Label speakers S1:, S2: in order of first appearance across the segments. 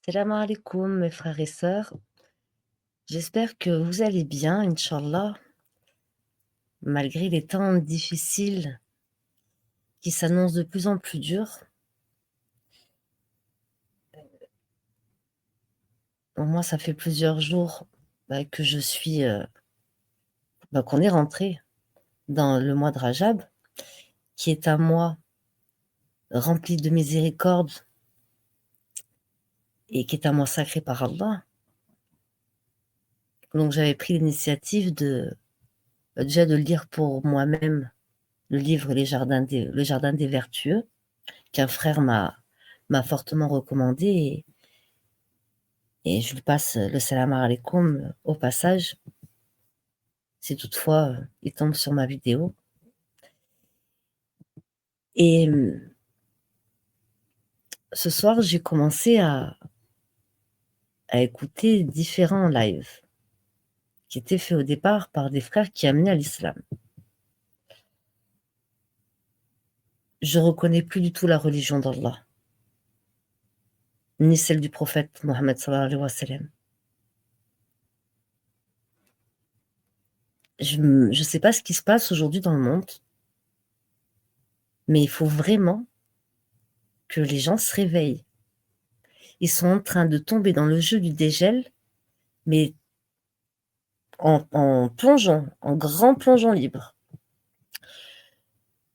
S1: Salam alaikum mes frères et sœurs. J'espère que vous allez bien, Inch'Allah, malgré les temps difficiles qui s'annoncent de plus en plus durs. Bon, moi, ça fait plusieurs jours que je suis, qu'on est rentré dans le mois de Rajab, qui est un mois rempli de miséricorde et qui est un mois sacré par Allah. Donc, j'avais pris l'initiative déjà de lire pour moi-même le livre Le Jardin des Vertueux, qu'un frère m'a fortement recommandé. Et je lui passe le salam alaikum au passage, si toutefois il tombe sur ma vidéo. Et ce soir, j'ai commencé à écouter différents lives qui étaient faits au départ par des frères qui amenaient à l'islam. Je reconnais plus du tout la religion d'Allah, ni celle du prophète Mohammed sallallahu alayhi wa sallam. Je ne sais pas ce qui se passe aujourd'hui dans le monde, mais il faut vraiment que les gens se réveillent. Ils sont en train de tomber dans le jeu du dégel, mais en plongeant, en grand plongeon libre.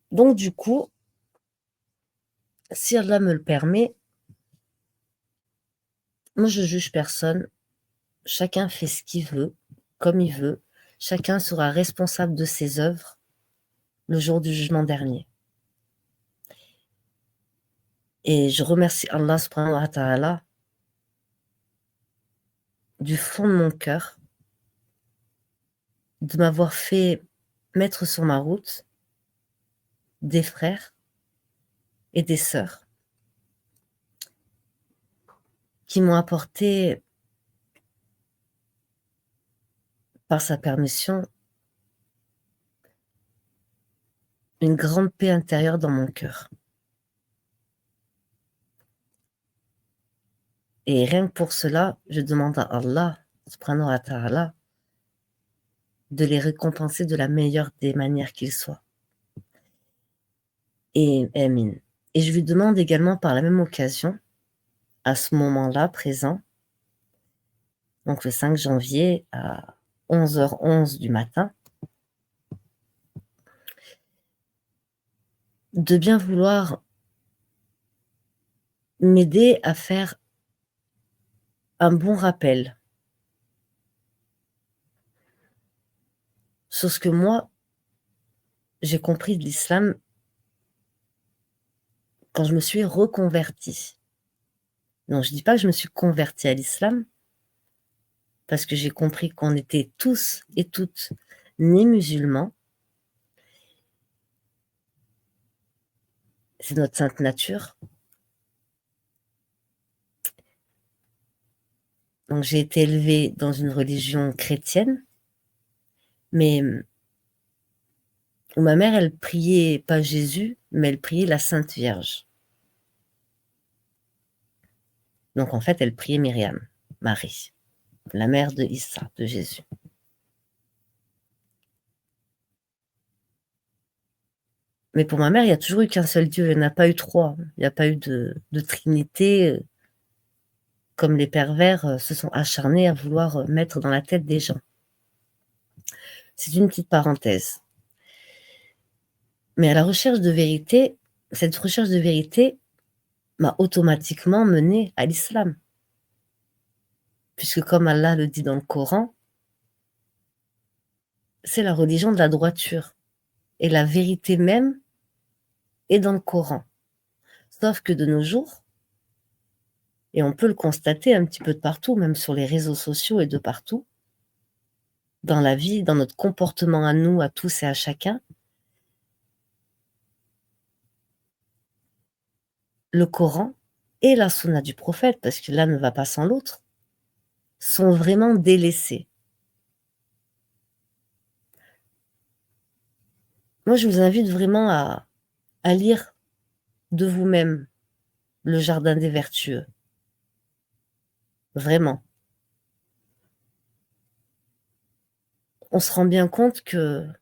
S1: Donc du coup, si Allah me le permet, moi je juge personne, chacun fait ce qu'il veut, comme il veut, chacun sera responsable de ses œuvres le jour du jugement dernier. Et je remercie Allah subhanahu wa ta'ala du fond de mon cœur de m'avoir fait mettre sur ma route des frères et des sœurs qui m'ont apporté, par sa permission, une grande paix intérieure dans mon cœur. Et rien que pour cela, je demande à Allah subhanahu wa ta'ala de les récompenser de la meilleure des manières qu'ils soient. Et amin. Et je lui demande également par la même occasion, à ce moment-là présent, donc le 5 janvier à 11h11 du matin, de bien vouloir m'aider à faire un bon rappel sur ce que moi, j'ai compris de l'islam quand je me suis reconvertie. Non, je ne dis pas que je me suis convertie à l'islam, parce que j'ai compris qu'on était tous et toutes nés musulmans. C'est notre sainte nature. Donc j'ai été élevée dans une religion chrétienne, mais où ma mère, elle priait pas Jésus, mais elle priait la Sainte Vierge. Donc en fait, elle priait Myriam, Marie, la mère de Issa, de Jésus. Mais pour ma mère, il n'y a toujours eu qu'un seul Dieu, il n'y en a pas eu trois. Il n'y a pas eu de trinité, comme les pervers se sont acharnés à vouloir mettre dans la tête des gens. C'est une petite parenthèse. Mais à la recherche de vérité, cette recherche de vérité m'a automatiquement menée à l'islam. Puisque comme Allah le dit dans le Coran, c'est la religion de la droiture. Et la vérité même est dans le Coran. Sauf que de nos jours, et on peut le constater un petit peu de partout, même sur les réseaux sociaux et de partout, dans la vie, dans notre comportement à nous, à tous et à chacun, le Coran et la sunna du prophète, parce que l'un ne va pas sans l'autre, sont vraiment délaissés. Moi, je vous invite vraiment à lire de vous-même le Jardin des Vertueux. vraiment. On se rend bien compte qu'on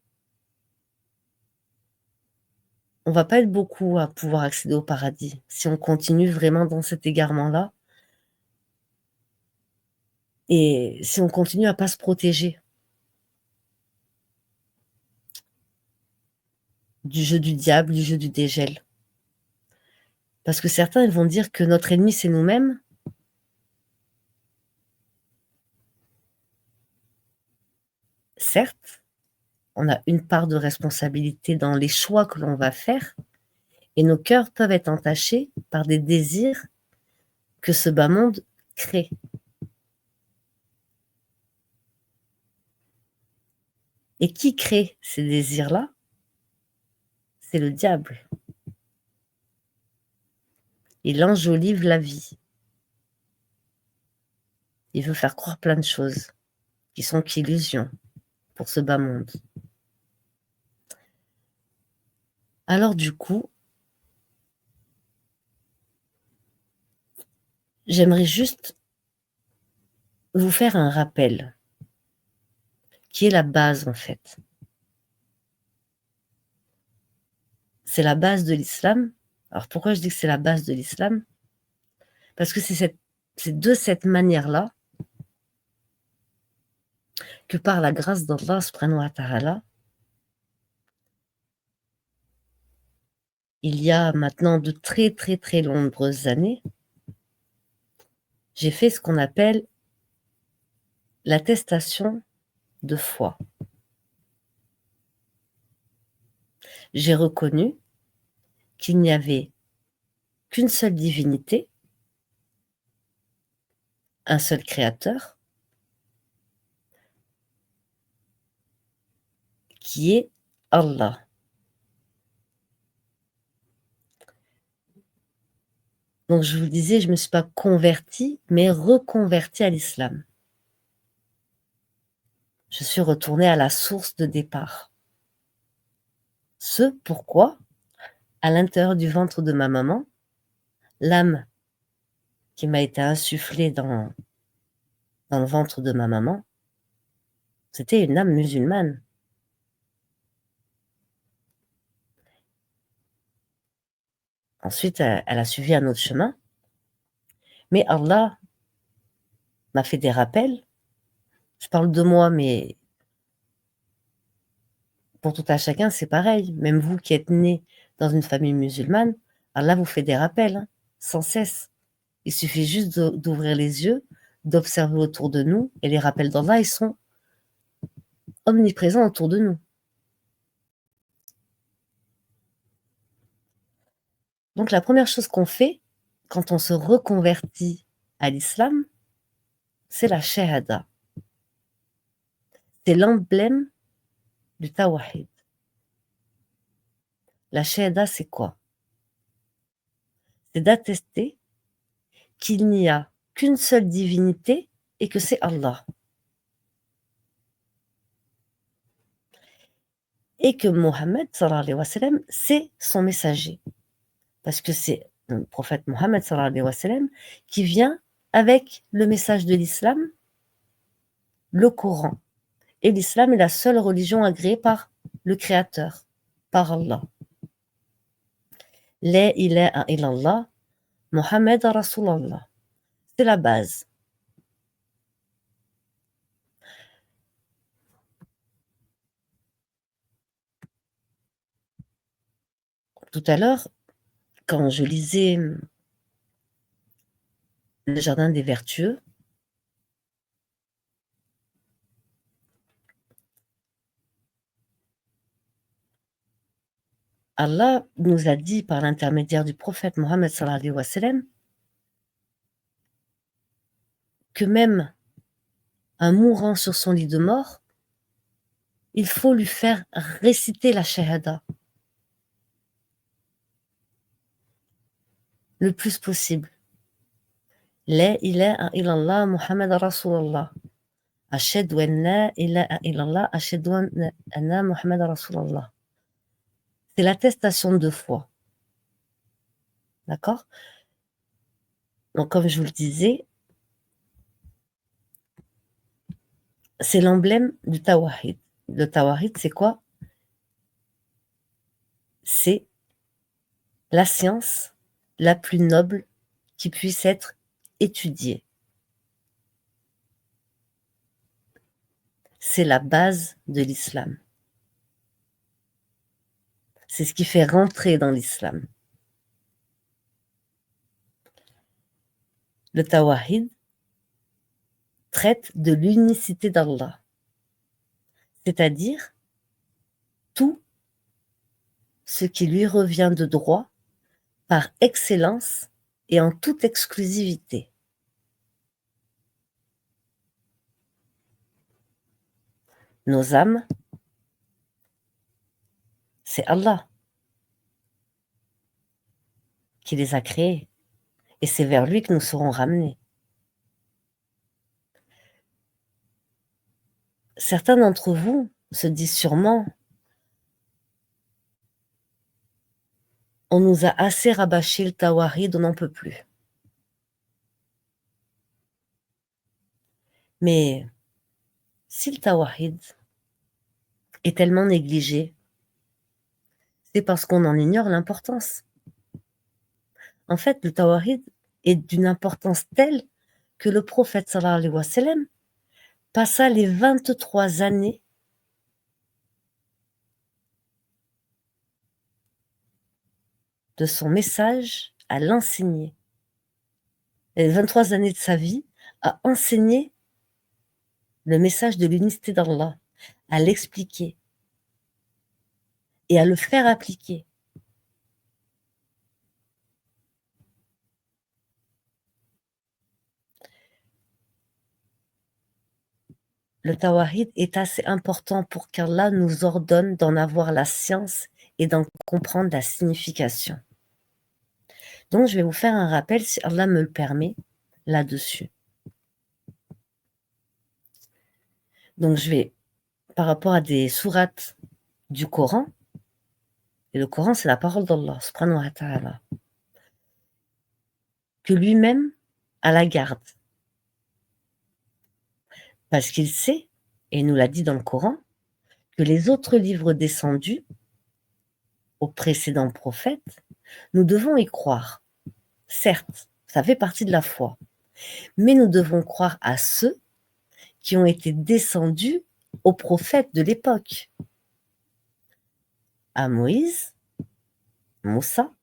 S1: va pas être beaucoup à pouvoir accéder au paradis si on continue vraiment dans cet égarement-là et si on continue à pas se protéger du jeu du diable, du jeu du dégel. Parce que certains, ils vont dire que notre ennemi, c'est nous-mêmes. Certes, on a une part de responsabilité dans les choix que l'on va faire et nos cœurs peuvent être entachés par des désirs que ce bas monde crée. Et qui crée ces désirs-là? C'est le diable. Il enjolive la vie. Il veut faire croire plein de choses qui sont qu'illusions pour ce bas monde. Alors du coup, j'aimerais juste vous faire un rappel qui est la base en fait. C'est la base de l'islam. Alors pourquoi je dis que c'est la base de l'islam? Parce que c'est de cette manière-là que par la grâce d'Allah subhanahu wa ta'ala, il y a maintenant de très très très nombreuses années, j'ai fait ce qu'on appelle l'attestation de foi. J'ai reconnu qu'il n'y avait qu'une seule divinité, un seul créateur, qui est Allah. Donc je vous disais, je ne me suis pas convertie, mais reconvertie à l'islam. Je suis retournée à la source de départ. Ce pourquoi, à l'intérieur du ventre de ma maman, l'âme qui m'a été insufflée dans le ventre de ma maman, c'était une âme musulmane. Ensuite, elle a suivi un autre chemin, mais Allah m'a fait des rappels. Je parle de moi, mais pour tout un chacun, c'est pareil. Même vous qui êtes né dans une famille musulmane, Allah vous fait des rappels, hein, sans cesse. Il suffit juste d'ouvrir les yeux, d'observer autour de nous, et les rappels d'Allah, ils sont omniprésents autour de nous. Donc la première chose qu'on fait quand on se reconvertit à l'islam, c'est la shahada. C'est l'emblème du tawahid. La shahada, c'est quoi? C'est d'attester qu'il n'y a qu'une seule divinité et que c'est Allah. Et que Mohammed, sallallahu alayhi wa sallam, c'est son messager. Parce que c'est le prophète Mohammed, sallallahu alayhi wa sallam, qui vient avec le message de l'islam, le Coran. Et l'islam est la seule religion agréée par le Créateur, par Allah. La ilaha illallah, Mohammed Rasulallah. C'est la base. Tout à l'heure, quand je lisais Le Jardin des Vertueux, Allah nous a dit par l'intermédiaire du prophète Mohammed sallallahu alayhi wa sallam que même un mourant sur son lit de mort, il faut lui faire réciter la shahada le plus possible. La ilaha illallah Muhammad Rasulallah. Ashhadu an la ilaha illallah, ashhadu anna Muhammad Rasulallah. C'est l'attestation de foi. D'accord? Donc, comme je vous le disais, c'est l'emblème du Tawahid. Le Tawahid, c'est quoi? C'est la science la plus noble qui puisse être étudiée. C'est la base de l'islam. C'est ce qui fait rentrer dans l'islam. Le Tawahid traite de l'unicité d'Allah, c'est-à-dire tout ce qui lui revient de droit par excellence et en toute exclusivité. Nos âmes, c'est Allah qui les a créées et c'est vers lui que nous serons ramenés. Certains d'entre vous se disent sûrement: on nous a assez rabâché le Tawahid, on n'en peut plus. Mais si le Tawahid est tellement négligé, c'est parce qu'on en ignore l'importance. En fait, le Tawahid est d'une importance telle que le prophète sallallahu alayhi wa sallam passa les 23 années de son message à l'enseigner. Les 23 années de sa vie à enseigner le message de l'unicité d'Allah, à l'expliquer et à le faire appliquer. Le Tawahid est assez important pour qu'Allah nous ordonne d'en avoir la science et d'en comprendre la signification. Donc, je vais vous faire un rappel, si Allah me le permet, là-dessus. Donc, je vais, par rapport à des sourates du Coran, et le Coran, c'est la parole d'Allah, subhanahu wa ta'ala, que lui-même a la garde. Parce qu'il sait, et il nous l'a dit dans le Coran, que les autres livres descendus aux précédents prophètes, nous devons y croire. Certes, ça fait partie de la foi, mais nous devons croire à ceux qui ont été descendus aux prophètes de l'époque, à Moïse, Moussa,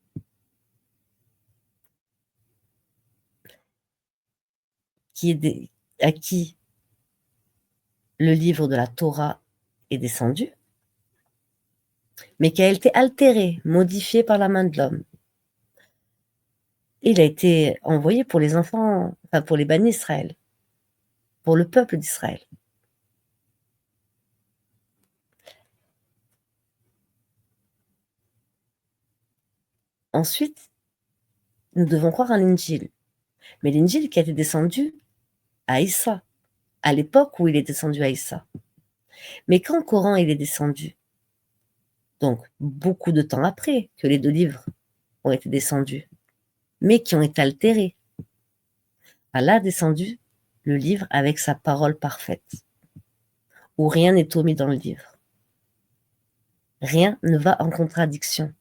S1: à qui le livre de la Torah est descendu, mais qui a été altéré, modifié par la main de l'homme. Il a été envoyé pour les enfants, enfin pour les Bani Israël, pour le peuple d'Israël. Ensuite, nous devons croire à l'Injil. Mais l'Injil qui a été descendu à Issa, à l'époque où il est descendu à Issa. Mais quand le Coran il est descendu, donc beaucoup de temps après que les deux livres ont été descendus, mais qui ont été altérés, Allah a descendu le livre avec sa parole parfaite, où rien n'est omis dans le livre. Rien ne va en contradiction.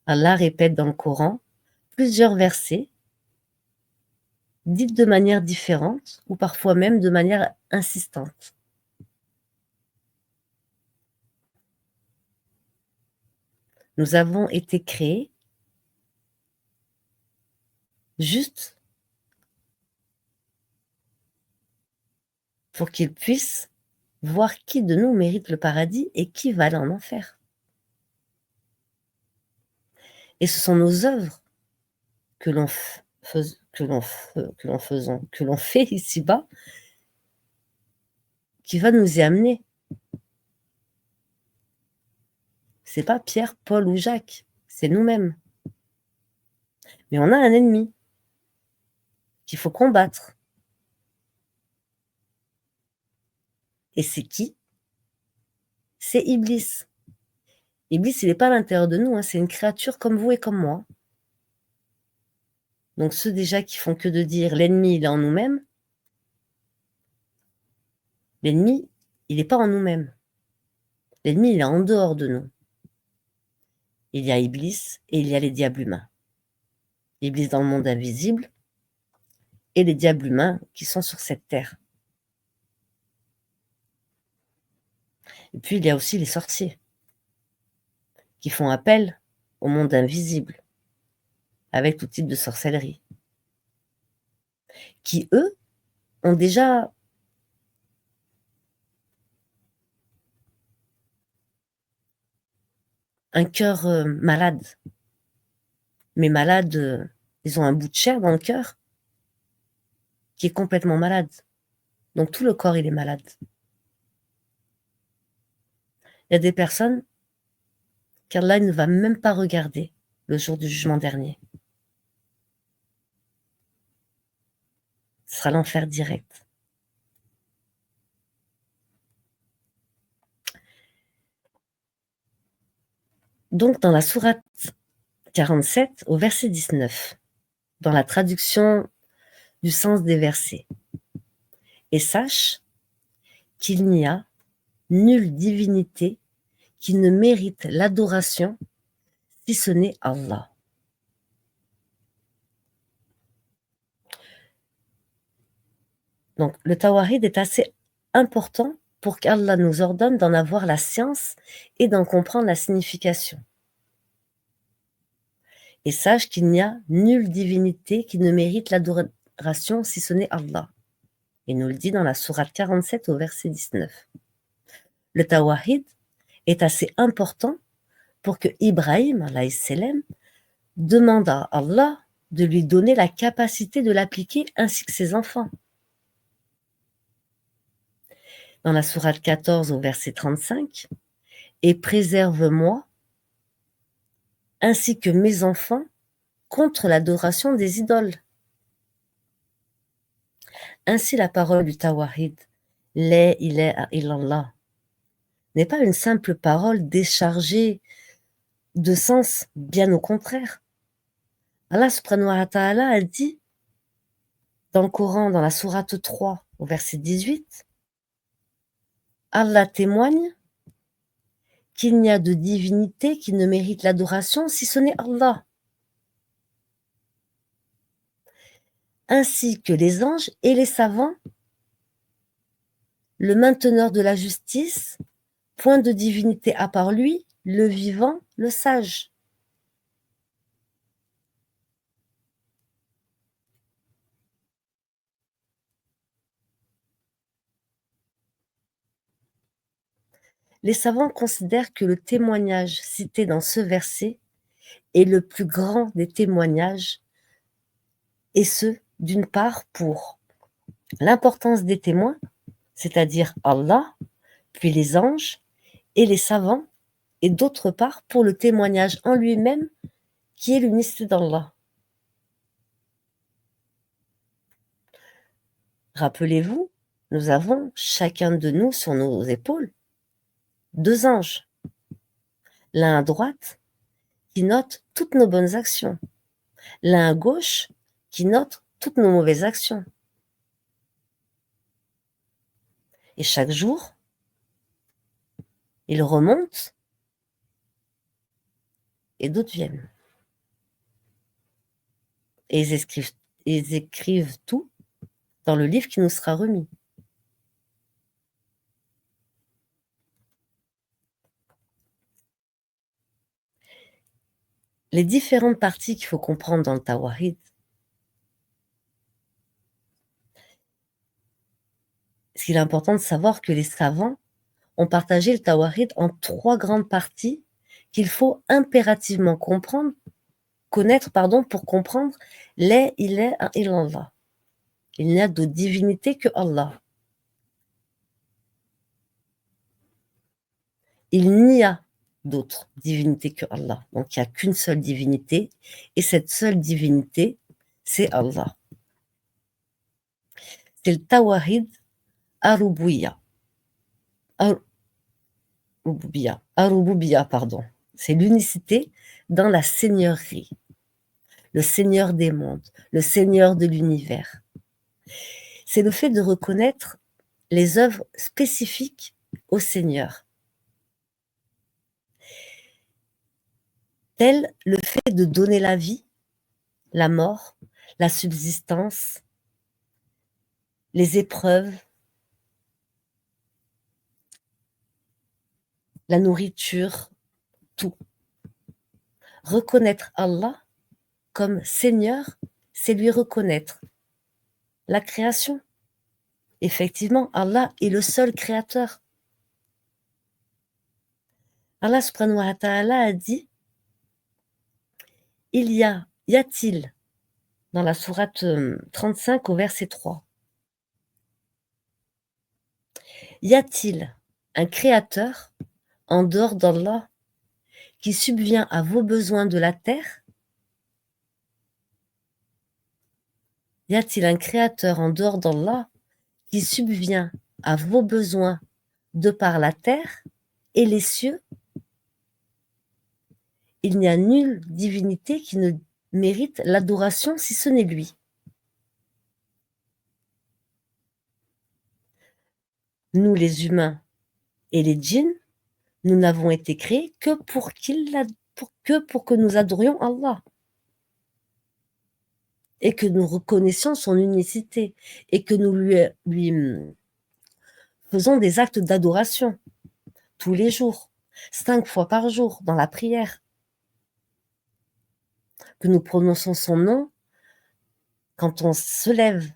S1: Allah répète dans le Coran plusieurs versets, dites de manière différente, ou parfois même de manière insistante. Nous avons été créés juste pour qu'ils puissent voir qui de nous mérite le paradis et qui va aller en enfer. Et ce sont nos œuvres que l'on fait ici-bas qui va nous y amener. C'est pas Pierre, Paul ou Jacques, c'est nous-mêmes. Mais on a un ennemi qu'il faut combattre. Et c'est qui? C'est Iblis. Iblis, il n'est pas à l'intérieur de nous, hein, c'est une créature comme vous et comme moi. Donc ceux déjà qui font que de dire l'ennemi, il est en nous-mêmes, L'ennemi, il n'est pas en nous-mêmes. L'ennemi, il est en dehors de nous. Il y a Iblis et il y a les diables humains. Iblis dans le monde invisible et les diables humains qui sont sur cette terre. Et puis, il y a aussi les sorciers qui font appel au monde invisible avec tout type de sorcellerie, qui, eux, ont déjà un cœur malade. Mais malade, ils ont un bout de chair dans le cœur qui est complètement malade. Donc tout le corps, il est malade. Il y a des personnes qu'Allah ne va même pas regarder le jour du jugement dernier. Ce sera l'enfer direct. Donc dans la sourate 47 au verset 19, dans la traduction du sens des versets, et sache qu'il n'y a nulle divinité qui ne mérite l'adoration si ce n'est Allah. Donc le tawhid est assez important pour qu'Allah nous ordonne d'en avoir la science et d'en comprendre la signification. Et sache qu'il n'y a nulle divinité qui ne mérite l'adoration si ce n'est Allah. Il nous le dit dans la sourate 47 au verset 19. Le tawhid est assez important pour que Ibrahim, alayhi salam, demande à Allah de lui donner la capacité de l'appliquer ainsi que ses enfants. Dans la sourate 14 au verset 35, « Et préserve-moi, ainsi que mes enfants, contre l'adoration des idoles. » Ainsi la parole du tawhid, « La ilaha illallah » n'est pas une simple parole déchargée de sens, bien au contraire. Allah subhanahu wa ta'ala a dit dans le Coran, dans la sourate 3, au verset 18, Allah témoigne qu'il n'y a de divinité qui ne mérite l'adoration si ce n'est Allah, ainsi que les anges et les savants, le mainteneur de la justice, point de divinité à part lui, le vivant, le sage. Les savants considèrent que le témoignage cité dans ce verset est le plus grand des témoignages, et ce, d'une part, pour l'importance des témoins, c'est-à-dire Allah, puis les anges et les savants, et d'autre part, pour le témoignage en lui-même, qui est l'unicité d'Allah. Rappelez-vous, nous avons, chacun de nous, sur nos épaules, 2 anges. L'un à droite, qui note toutes nos bonnes actions. L'un à gauche, qui note toutes nos mauvaises actions. Et chaque jour, ils remontent et d'autres viennent. Et ils écrivent tout dans le livre qui nous sera remis. Les différentes parties qu'il faut comprendre dans le tawhid, il est important de savoir que les savants ont partagé le tawhid en 3 grandes parties qu'il faut impérativement connaître pour comprendre la ilaha illallah. Il n'y a de divinité que Allah. Il n'y a d'autre divinité que Allah. Donc il n'y a qu'une seule divinité, et cette seule divinité, c'est Allah. C'est le tawhid ar-rububiyya. Ar-rububiyya, pardon. C'est l'unicité dans la seigneurie. Le Seigneur des mondes, le Seigneur de l'univers. C'est le fait de reconnaître les œuvres spécifiques au Seigneur, telles le fait de donner la vie, la mort, la subsistance, les épreuves, la nourriture, tout. Reconnaître Allah comme Seigneur, c'est lui reconnaître la création. Effectivement, Allah est le seul créateur. Allah subhanahu wa ta'ala a dit, y a-t-il, dans la sourate 35 au verset 3, y a-t-il un créateur en dehors d'Allah qui subvient à vos besoins de la terre? Y a-t-il un créateur en dehors d'Allah qui subvient à vos besoins de par la terre et les cieux? Il n'y a nulle divinité qui ne mérite l'adoration si ce n'est lui. Nous, les humains et les djinns, nous n'avons été créés que pour que nous adorions Allah et que nous reconnaissions son unicité et que nous lui faisons des actes d'adoration tous les jours, 5 fois par jour dans la prière, que nous prononçons son nom quand on se lève,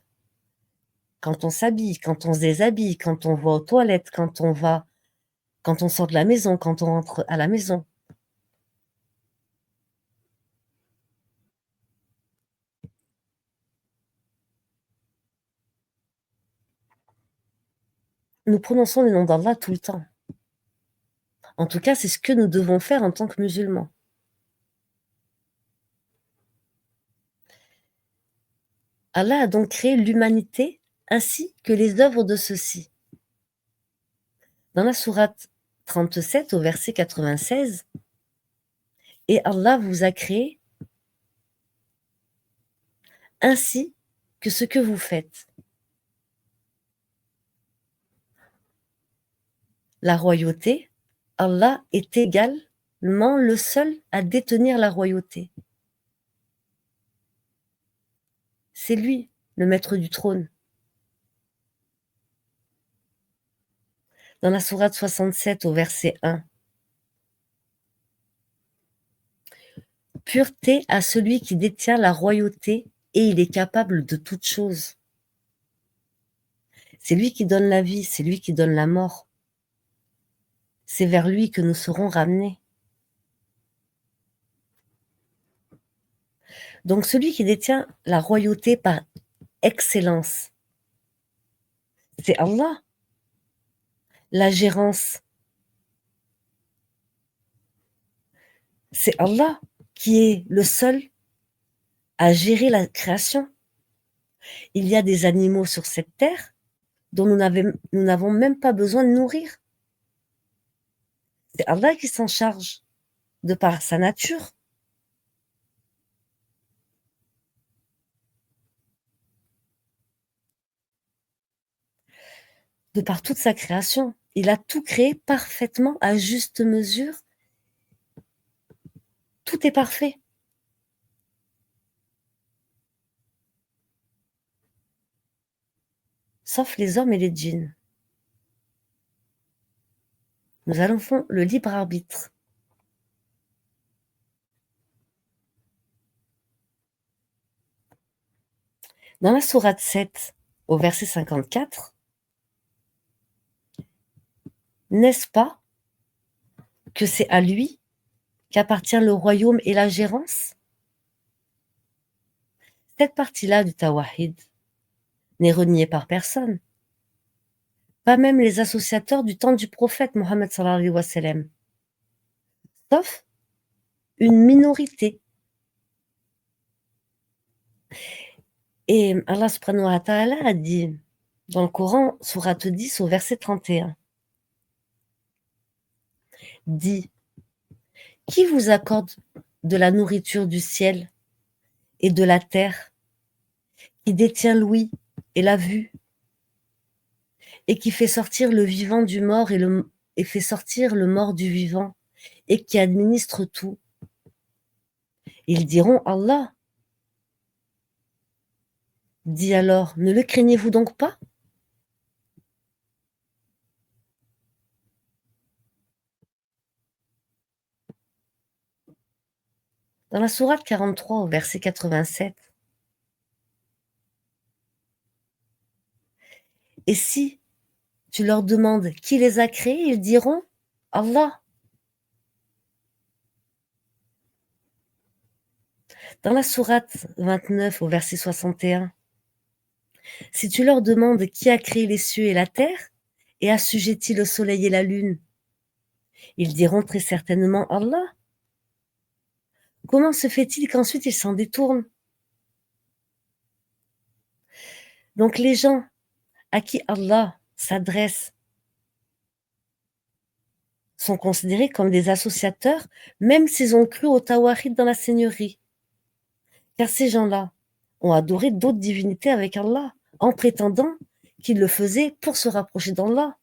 S1: quand on s'habille, quand on se déshabille, quand on va aux toilettes, quand on sort de la maison, quand on rentre à la maison. Nous prononçons le nom d'Allah tout le temps. En tout cas, c'est ce que nous devons faire en tant que musulmans. Allah a donc créé l'humanité ainsi que les œuvres de ceux-ci. Dans la sourate 37 au verset 96, et Allah vous a créé ainsi que ce que vous faites. La royauté, Allah est également le seul à détenir la royauté. C'est lui, le maître du trône. Dans la sourate 67 au verset 1, pureté à celui qui détient la royauté et il est capable de toutes choses. C'est lui qui donne la vie, c'est lui qui donne la mort. C'est vers lui que nous serons ramenés. Donc celui qui détient la royauté par excellence, c'est Allah. La gérance, c'est Allah qui est le seul à gérer la création. Il y a des animaux sur cette terre dont nous n'avons même pas besoin de nourrir. C'est Allah qui s'en charge de par sa nature. De par toute sa création. Il a tout créé parfaitement, à juste mesure. Tout est parfait. Sauf les hommes et les djinns. Nous allons faire le libre arbitre. Dans la sourate 7, au verset 54, n'est-ce pas que c'est à lui qu'appartient le royaume et la gérance? Cette partie-là du Tawahid n'est reniée par personne, pas même les associateurs du temps du prophète Mohammed sallallahu alayhi wa sallam, sauf une minorité. Et Allah subhanahu wa ta'ala a dit dans le Coran, sourate 10 au verset 31, dit, qui vous accorde de la nourriture du ciel et de la terre, qui détient l'ouïe et la vue, et qui fait sortir le vivant du mort et fait sortir le mort du vivant, et qui administre tout. Ils diront Allah. Dis alors, ne le craignez-vous donc pas? Dans la sourate 43 au verset 87. Et si tu leur demandes qui les a créés, ils diront Allah. Dans la sourate 29 au verset 61, si tu leur demandes qui a créé les cieux et la terre et assujetti le soleil et la lune, ils diront très certainement Allah. Comment se fait-il qu'ensuite ils s'en détournent? Donc les gens à qui Allah s'adresse sont considérés comme des associateurs, même s'ils ont cru au Tawahid dans la Seigneurie. Car ces gens-là ont adoré d'autres divinités avec Allah, en prétendant qu'ils le faisaient pour se rapprocher d'Allah.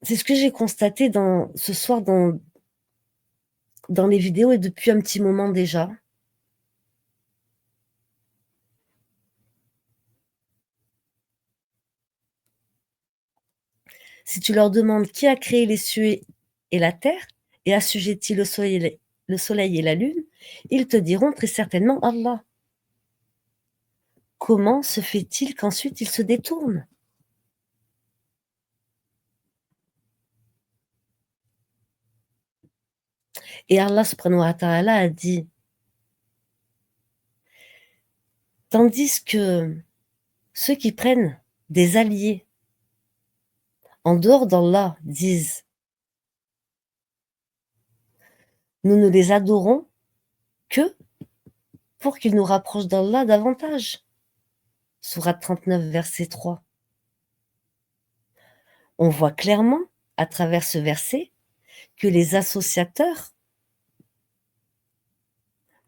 S1: C'est ce que j'ai constaté ce soir dans les vidéos et depuis un petit moment déjà. Si tu leur demandes qui a créé les cieux et la terre et assujetti le soleil et la lune, ils te diront très certainement Allah. Comment se fait-il qu'ensuite ils se détournent? Et Allah subhanahu wa ta'ala a dit, tandis que ceux qui prennent des alliés en dehors d'Allah disent, nous ne les adorons que pour qu'ils nous rapprochent d'Allah davantage. Sourate 39, verset 3. On voit clairement, à travers ce verset, que les associateurs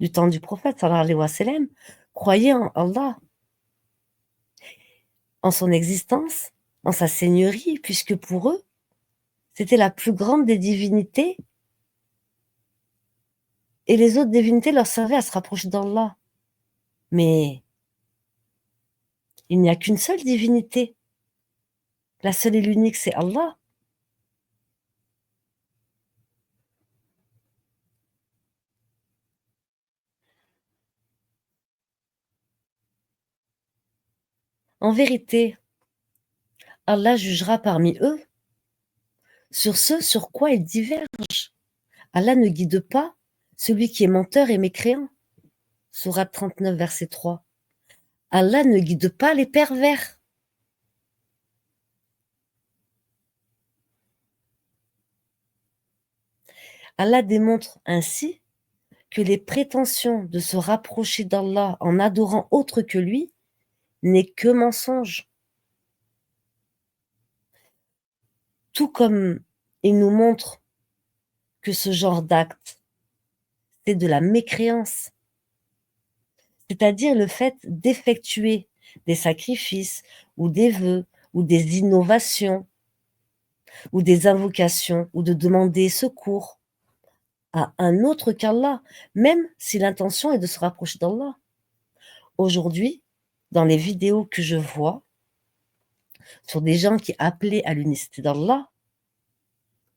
S1: du temps du prophète, sallallahu alayhi wa sallam, croyaient en Allah, en son existence, en sa seigneurie, puisque pour eux, c'était la plus grande des divinités, et les autres divinités leur servaient à se rapprocher d'Allah. Mais il n'y a qu'une seule divinité. La seule et l'unique, c'est Allah. En vérité, Allah jugera parmi eux sur ce sur quoi ils divergent. Allah ne guide pas celui qui est menteur et mécréant. Sourate 39, verset 3. Allah ne guide pas les pervers. Allah démontre ainsi que les prétentions de se rapprocher d'Allah en adorant autre que lui n'est que mensonge. Tout comme il nous montre que ce genre d'acte, c'est de la mécréance, c'est-à-dire le fait d'effectuer des sacrifices ou des vœux ou des innovations ou des invocations ou de demander secours à un autre qu'Allah, même si l'intention est de se rapprocher d'Allah. Aujourd'hui, dans les vidéos que je vois sur des gens qui appelaient à l'unicité d'Allah,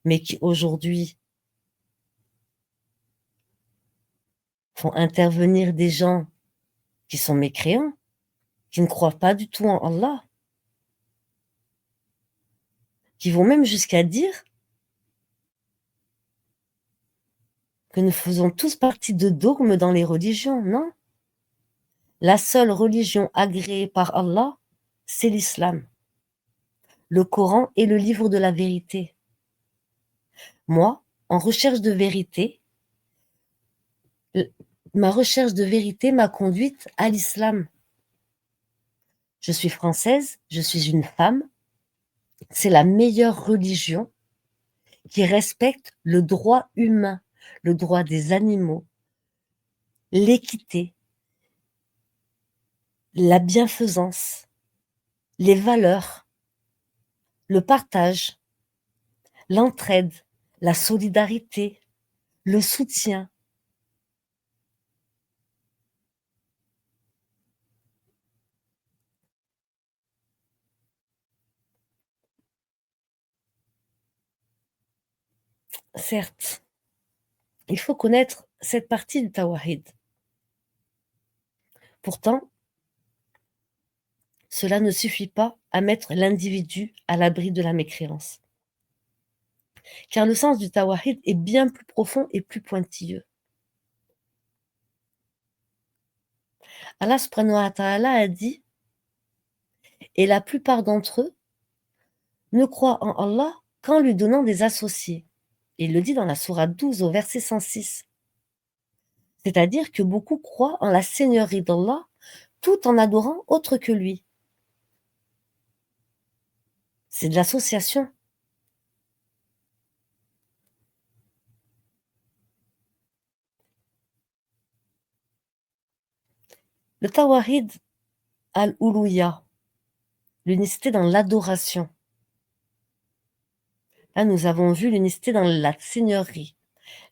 S1: mais qui aujourd'hui font intervenir des gens qui sont mécréants, qui ne croient pas du tout en Allah, qui vont même jusqu'à dire que nous faisons tous partie de dogmes dans les religions. Non. La seule religion agréée par Allah, c'est l'islam. Le Coran est le livre de la vérité. Moi, en recherche de vérité, ma recherche de vérité m'a conduite à l'islam. Je suis française, je suis une femme. C'est la meilleure religion qui respecte le droit humain, le droit des animaux, l'équité, la bienfaisance, les valeurs, le partage, l'entraide, la solidarité, le soutien. Certes, il faut connaître cette partie du tawahid. Pourtant, cela ne suffit pas à mettre l'individu à l'abri de la mécréance. Car le sens du tawahid est bien plus profond et plus pointilleux. Allah subhanahu wa ta'ala a dit, et la plupart d'entre eux ne croient en Allah qu'en lui donnant des associés. Il le dit dans la sourate 12 au verset 106. C'est-à-dire que beaucoup croient en la seigneurie d'Allah tout en adorant autre que lui. C'est de l'association. Le tawahid al-uluya, l'unicité dans l'adoration. Là, nous avons vu l'unicité dans la seigneurie.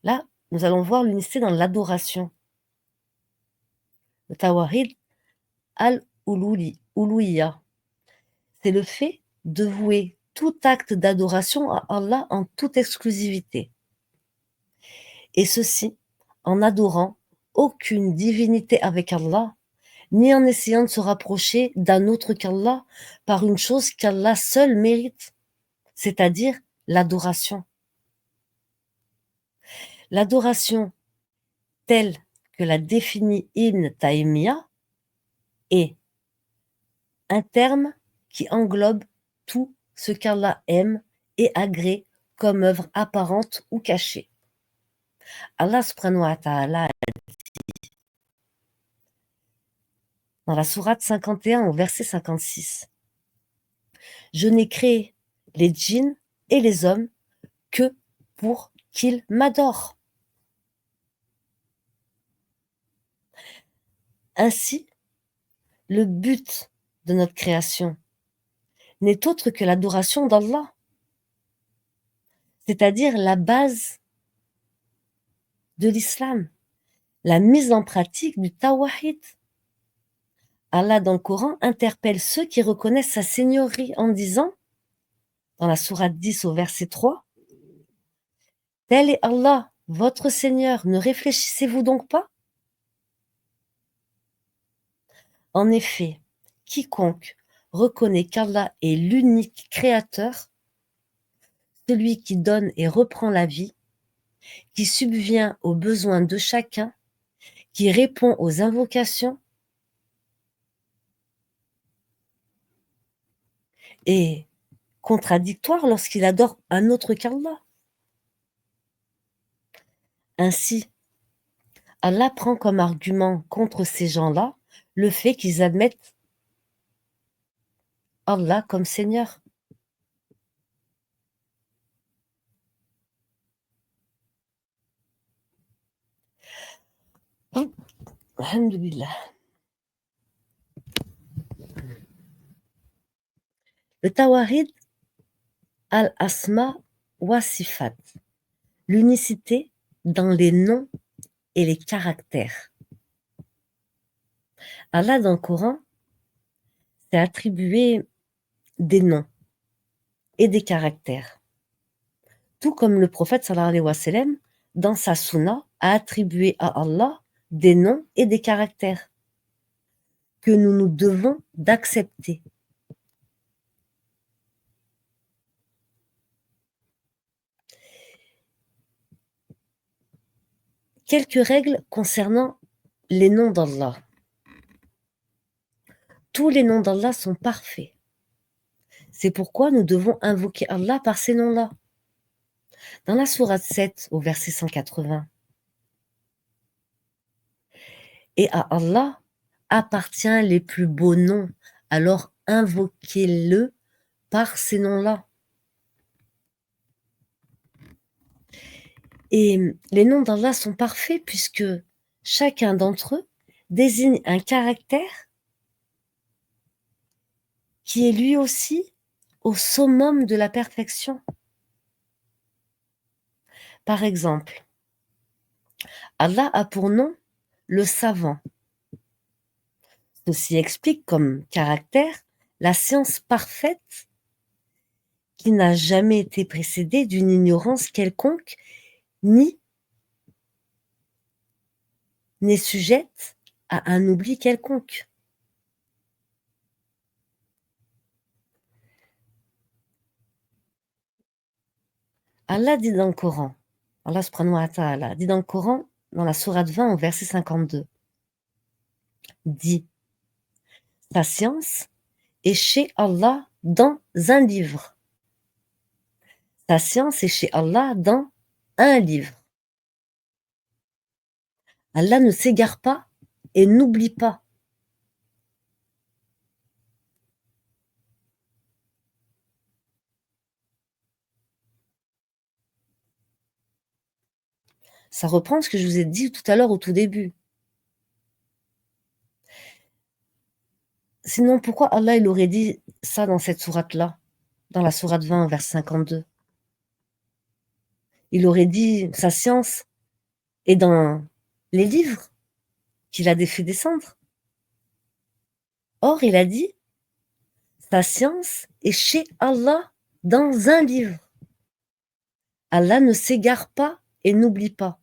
S1: Là, nous allons voir l'unicité dans l'adoration. Le tawahid al-uluya, c'est le fait de vouer tout acte d'adoration à Allah en toute exclusivité. Et ceci en adorant aucune divinité avec Allah, ni en essayant de se rapprocher d'un autre qu'Allah par une chose qu'Allah seul mérite, c'est-à-dire l'adoration. L'adoration telle que la définit Ibn Taymiyyah est un terme qui englobe tout ce qu'Allah aime et agrée comme œuvre apparente ou cachée. Allah subhanahu wa ta'ala dans la sourate 51 au verset 56. Je n'ai créé les djinns et les hommes que pour qu'ils m'adorent. Ainsi, le but de notre création n'est autre que l'adoration d'Allah, c'est-à-dire la base de l'islam, la mise en pratique du tawahid. Allah dans le Coran interpelle ceux qui reconnaissent sa seigneurie en disant, dans la sourate 10 au verset 3, « Tel est Allah, votre Seigneur, ne réfléchissez-vous donc pas ?» En effet, quiconque reconnaît qu'Allah est l'unique créateur, celui qui donne et reprend la vie, qui subvient aux besoins de chacun, qui répond aux invocations, est contradictoire lorsqu'il adore un autre qu'Allah. Ainsi, Allah prend comme argument contre ces gens-là le fait qu'ils admettent Allah comme Seigneur. Alhamdulillah. Le Tawahid al-Asma wa Sifat, l'unicité dans les noms et les caractères. Allah dans le Coran s'est attribué des noms et des caractères. Tout comme le prophète sallallahu alayhi wa sallam, dans sa sunna, a attribué à Allah des noms et des caractères que nous devons d'accepter. Quelques règles concernant les noms d'Allah. Tous les noms d'Allah sont parfaits. C'est pourquoi nous devons invoquer Allah par ces noms-là. Dans la sourate 7 au verset 180. Et à Allah appartient les plus beaux noms, alors invoquez-le par ces noms-là. Et les noms d'Allah sont parfaits puisque chacun d'entre eux désigne un caractère qui est lui aussi au summum de la perfection. Par exemple, Allah a pour nom le savant. Ceci explique comme caractère la science parfaite qui n'a jamais été précédée d'une ignorance quelconque, ni n'est sujette à un oubli quelconque. Allah dit dans le Coran, Allah subhanahu wa ta'ala dit dans le Coran, dans la sourate 20 au verset 52, dit « Sa science est chez Allah dans un livre. Sa science est chez Allah dans un livre. Allah ne s'égare pas et n'oublie pas. » Ça reprend ce que je vous ai dit tout à l'heure au tout début. Sinon, pourquoi Allah il aurait dit ça dans cette sourate-là, dans la sourate 20, verset 52? Il aurait dit sa science est dans les livres qu'il a fait descendre. Or, il a dit sa science est chez Allah dans un livre. Allah ne s'égare pas et n'oublie pas.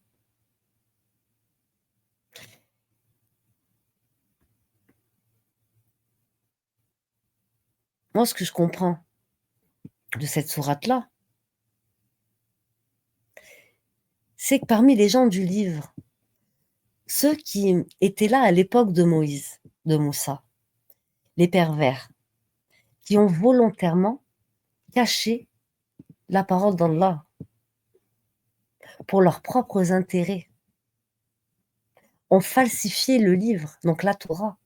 S1: Moi, ce que je comprends de cette sourate-là, c'est que parmi les gens du livre, ceux qui étaient là à l'époque de Moïse, de Moussa, les pervers, qui ont volontairement caché la parole d'Allah pour leurs propres intérêts, ont falsifié le livre, donc la Torah.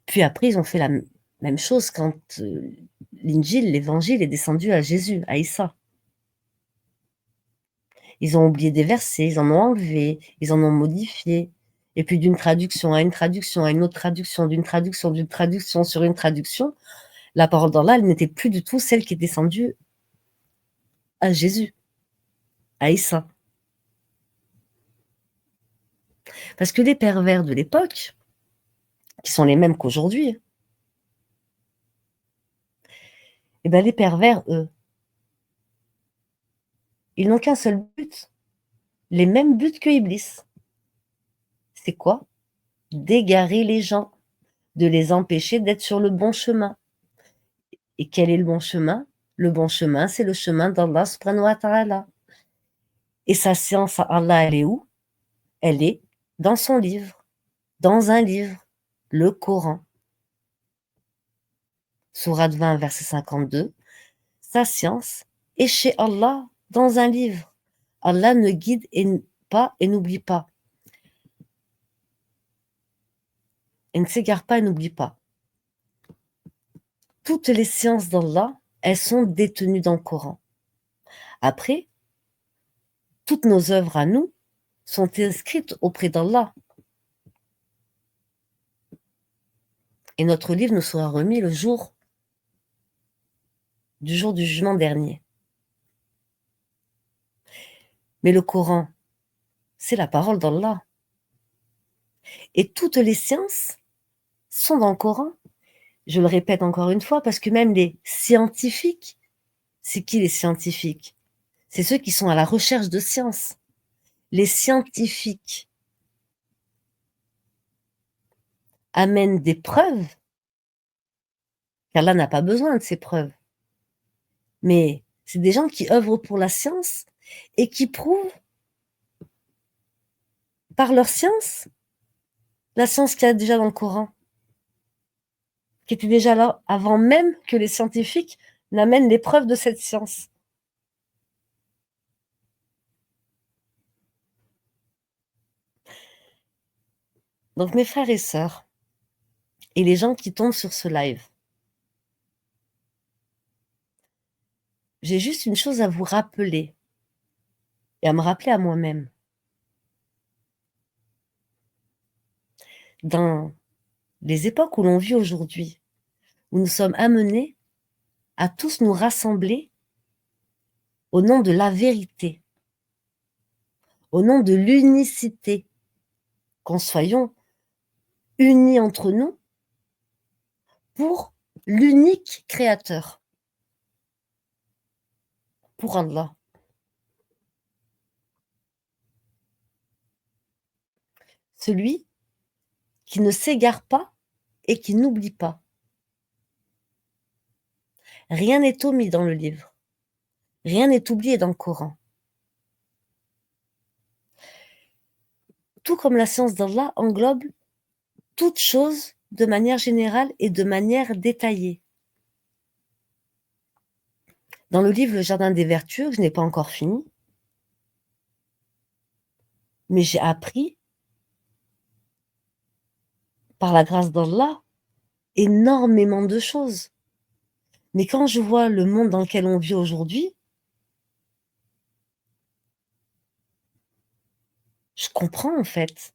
S1: Puis après, ils ont fait la même chose quand l'Injil, l'évangile, est descendu à Jésus, à Issa. Ils ont oublié des versets, ils en ont enlevé, ils en ont modifié. Et puis d'une traduction à une traduction, à une autre traduction, d'une traduction sur une traduction, la parole d'Allah, elle n'était plus du tout celle qui est descendue à Jésus, à Issa. Parce que les pervers de l'époque, qui sont les mêmes qu'aujourd'hui, eh ben les pervers, eux, ils n'ont qu'un seul but, les mêmes buts que Iblis. C'est quoi? D'égarer les gens, de les empêcher d'être sur le bon chemin. Et quel est le bon chemin? Le bon chemin, c'est le chemin d'Allah subhanahu wa ta'ala. Et sa science à Allah, elle est où? Elle est dans son livre, dans un livre, le Coran. Sourate 20, verset 52. Sa science est chez Allah dans un livre. Allah ne guide pas et n'oublie pas. Et ne s'égare pas et n'oublie pas. Toutes les sciences d'Allah, elles sont détenues dans le Coran. Après, toutes nos œuvres à nous sont inscrites auprès d'Allah. Et notre livre nous sera remis le jour du jugement dernier. Mais le Coran, c'est la parole d'Allah. Et toutes les sciences sont dans le Coran. Je le répète encore une fois, parce que même les scientifiques, c'est qui les scientifiques? C'est ceux qui sont à la recherche de science. Les scientifiques amènent des preuves, qu'Allah n'a pas besoin de ces preuves. Mais c'est des gens qui œuvrent pour la science et qui prouvent par leur science la science qu'il y a déjà dans le Coran, qui était déjà là avant même que les scientifiques n'amènent les preuves de cette science. Donc mes frères et sœurs, et les gens qui tombent sur ce live, j'ai juste une chose à vous rappeler, et à me rappeler à moi-même. Dans les époques où l'on vit aujourd'hui, où nous sommes amenés à tous nous rassembler au nom de la vérité, au nom de l'unicité, qu'on soyons unis entre nous pour l'unique créateur, pour Allah. Celui qui ne s'égare pas et qui n'oublie pas. Rien n'est omis dans le livre. Rien n'est oublié dans le Coran. Tout comme la science d'Allah englobe toute chose de manière générale et de manière détaillée. Dans le livre Le Jardin des Vertus, que je n'ai pas encore fini, mais j'ai appris, par la grâce d'Allah, énormément de choses. Mais quand je vois le monde dans lequel on vit aujourd'hui, je comprends en fait.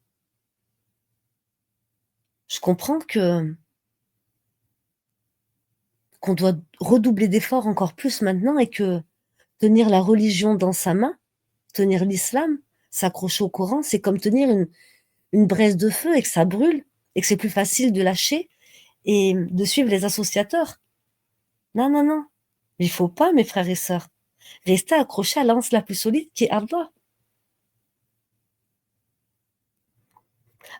S1: Je comprends qu'on doit redoubler d'efforts encore plus maintenant et que tenir la religion dans sa main, tenir l'islam, s'accrocher au Coran, c'est comme tenir une braise de feu et que ça brûle et que c'est plus facile de lâcher et de suivre les associateurs. Non, non, non. Il faut pas, mes frères et sœurs, rester accrochés à l'anse la plus solide qui est Allah.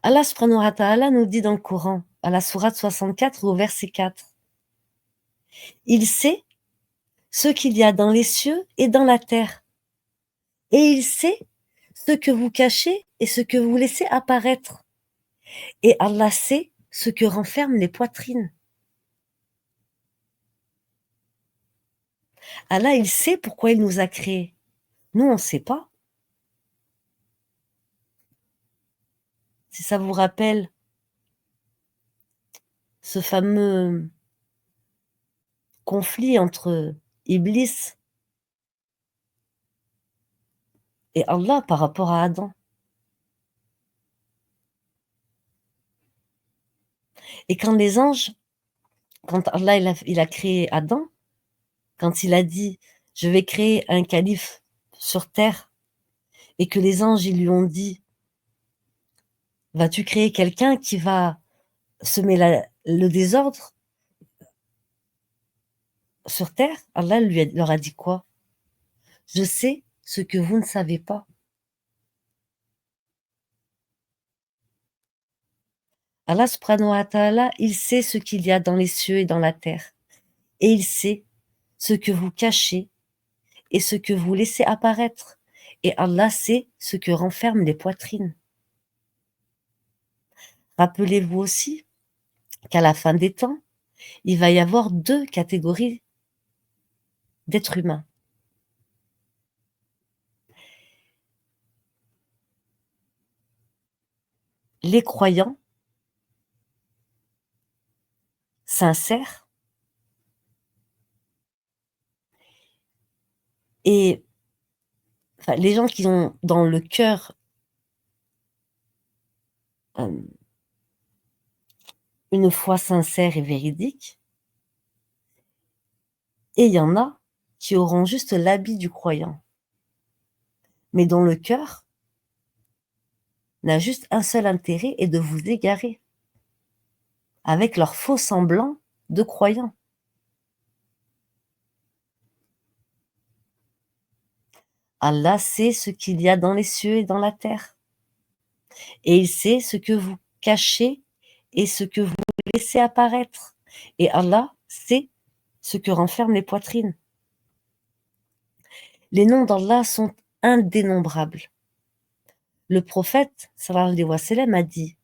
S1: Allah subhanahu wa ta'ala nous dit dans le Coran, à la sourate 64 au verset 4, il sait ce qu'il y a dans les cieux et dans la terre. Et il sait ce que vous cachez et ce que vous laissez apparaître. Et Allah sait ce que renferment les poitrines. Allah, il sait pourquoi il nous a créés. Nous, on ne sait pas. Si ça vous rappelle ce fameux conflit entre Iblis et Allah par rapport à Adam. Et quand les anges, quand Allah il a créé Adam, quand il a dit je vais créer un calife sur terre, et que les anges ils lui ont dit vas-tu créer quelqu'un qui va semer le désordre sur terre? Allah leur a dit quoi? Je sais ce que vous ne savez pas. Allah subhanahu wa ta'ala, il sait ce qu'il y a dans les cieux et dans la terre. Et il sait ce que vous cachez et ce que vous laissez apparaître. Et Allah sait ce que renferment les poitrines. Rappelez-vous aussi qu'à la fin des temps, il va y avoir deux catégories d'êtres humains. Les croyants sincères et enfin, les gens qui ont dans le cœur une foi sincère et véridique, et il y en a qui auront juste l'habit du croyant, mais dont le cœur n'a juste un seul intérêt et de vous égarer avec leur faux semblant de croyants. Allah sait ce qu'il y a dans les cieux et dans la terre. Et il sait ce que vous cachez et ce que vous laissez apparaître. Et Allah sait ce que renferment les poitrines. Les noms d'Allah sont indénombrables. Le prophète, sallallahu alayhi wa sallam, a dit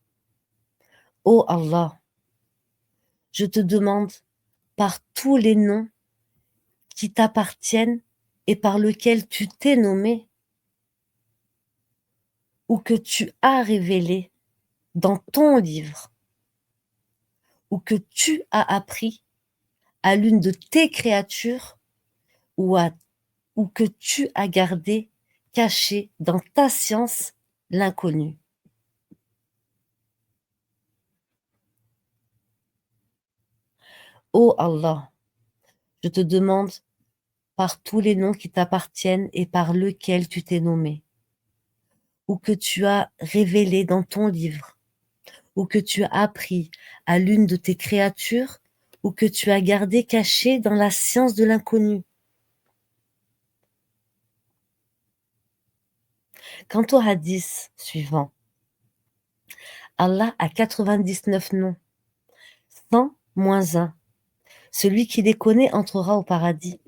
S1: « Ô Allah, je te demande par tous les noms qui t'appartiennent et par lesquels tu t'es nommé ou que tu as révélé dans ton livre ou que tu as appris à l'une de tes créatures ou que tu as gardé caché dans ta science l'inconnu. » Ô Allah, je te demande par tous les noms qui t'appartiennent et par lequel tu t'es nommé, ou que tu as révélé dans ton livre, ou que tu as appris à l'une de tes créatures, ou que tu as gardé caché dans la science de l'inconnu. Quant au hadith suivant, Allah a 99 noms, 100 moins un. Celui qui les connaît entrera au paradis.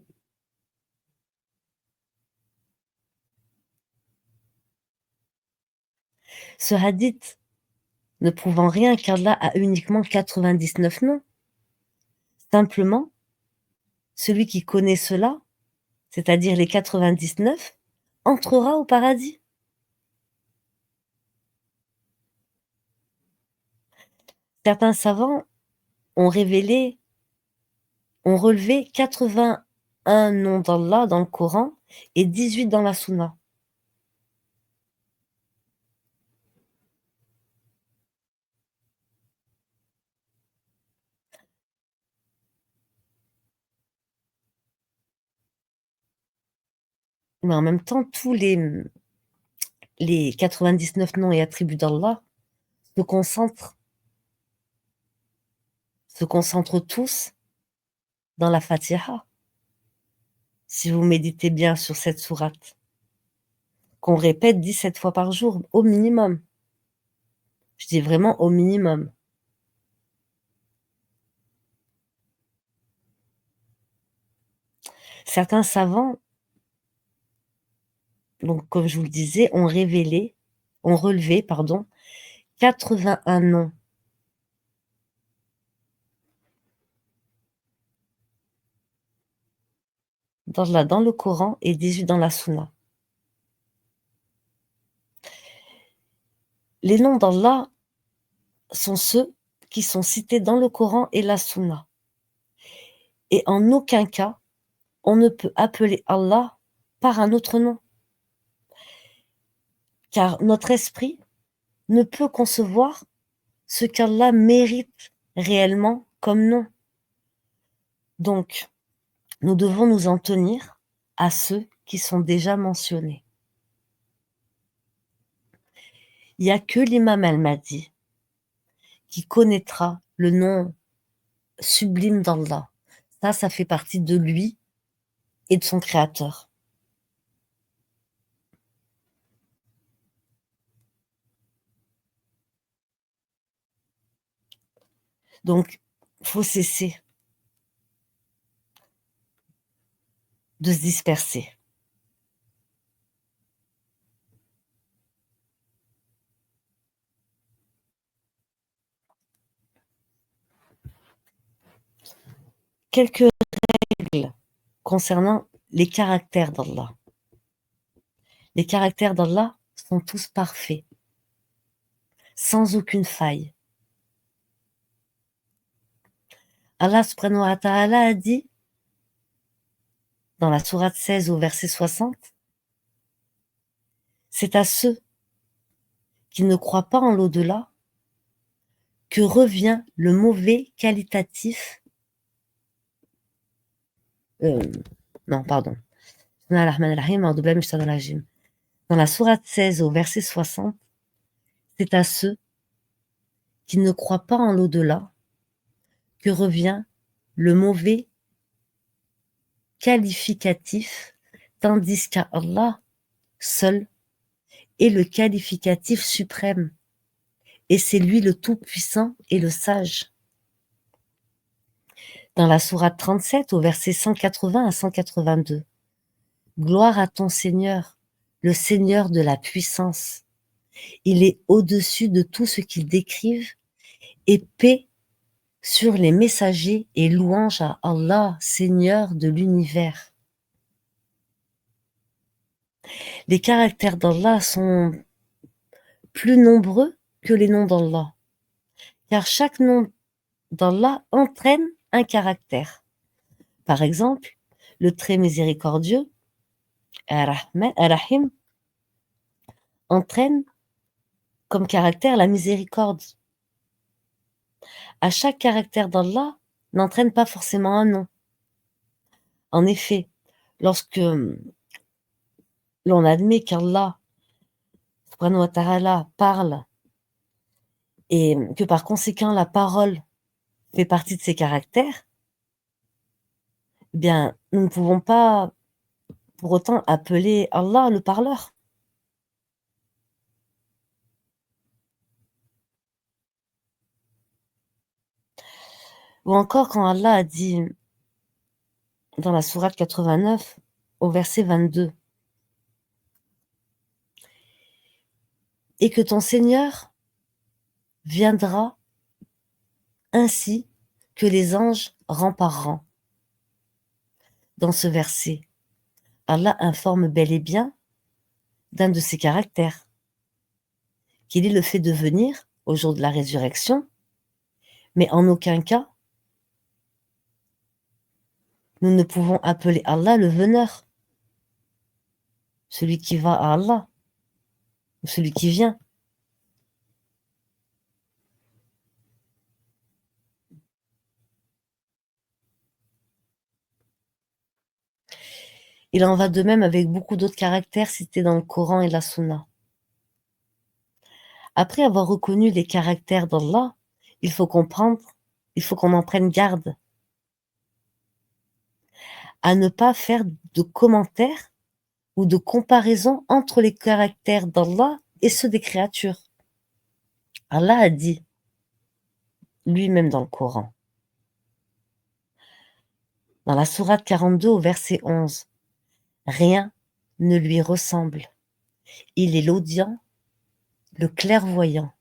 S1: Ce hadith ne prouvant rien qu'Allah a uniquement 99 noms. Simplement, celui qui connaît cela, c'est-à-dire les 99, entrera au paradis. Certains savants ont révélé, ont relevé 81 noms d'Allah dans le Coran et 18 dans la Sunna. Mais en même temps, tous les 99 noms et attributs d'Allah se concentrent, se concentrent tous dans la Fatiha. Si vous méditez bien sur cette sourate, qu'on répète 17 fois par jour, au minimum. Je dis vraiment au minimum. Certains savants, donc comme je vous le disais, ont relevé, pardon, 81 noms dans le Coran et 18 dans la Sunna. Les noms d'Allah sont ceux qui sont cités dans le Coran et la Sunna. Et en aucun cas, on ne peut appeler Allah par un autre nom. Car notre esprit ne peut concevoir ce qu'Allah mérite réellement comme nom. Donc, nous devons nous en tenir à ceux qui sont déjà mentionnés. Il n'y a que l'imam al-Mahdi qui connaîtra le nom sublime d'Allah. Ça fait partie de lui et de son créateur. Donc, il faut cesser de se disperser. Quelques règles concernant les caractères d'Allah. Les caractères d'Allah sont tous parfaits, sans aucune faille. Allah subhanahu wa ta'ala a dit dans la sourate 16 au verset 60, c'est à ceux qui ne croient pas en l'au-delà que revient le mauvais qualitatif. Non, pardon. Dans la sourate 16 au verset 60, c'est à ceux qui ne croient pas en l'au-delà que revient le mauvais qualificatif, tandis qu'à Allah seul est le qualificatif suprême, et c'est lui le tout-puissant et le sage. Dans la sourate 37, au verset 180 à 182, gloire à ton Seigneur, le Seigneur de la puissance. Il est au-dessus de tout ce qu'ils décrivent, et paix sur les messagers et louange à Allah, Seigneur de l'univers. Les caractères d'Allah sont plus nombreux que les noms d'Allah, car chaque nom d'Allah entraîne un caractère. Par exemple, le très miséricordieux, Ar-Rahim, entraîne comme caractère la miséricorde. À chaque caractère d'Allah n'entraîne pas forcément un non. En effet, lorsque l'on admet qu'Allah subhanahu wa ta'ala parle et que par conséquent la parole fait partie de ses caractères, eh bien, nous ne pouvons pas pour autant appeler Allah le parleur. Ou encore quand Allah a dit dans la sourate 89 au verset 22: «Et que ton Seigneur viendra ainsi que les anges rang par rang.» Dans ce verset, Allah informe bel et bien d'un de ses caractères, qu'il est le fait de venir au jour de la résurrection, mais en aucun cas nous ne pouvons appeler Allah le veneur, celui qui va à Allah, ou celui qui vient. Il en va de même avec beaucoup d'autres caractères cités dans le Coran et la Sunna. Après avoir reconnu les caractères d'Allah, il faut comprendre, il faut qu'on en prenne garde à ne pas faire de commentaires ou de comparaison entre les caractères d'Allah et ceux des créatures. Allah a dit lui-même dans le Coran, dans la sourate 42 au verset 11, rien ne lui ressemble. Il est l'audient, le clairvoyant.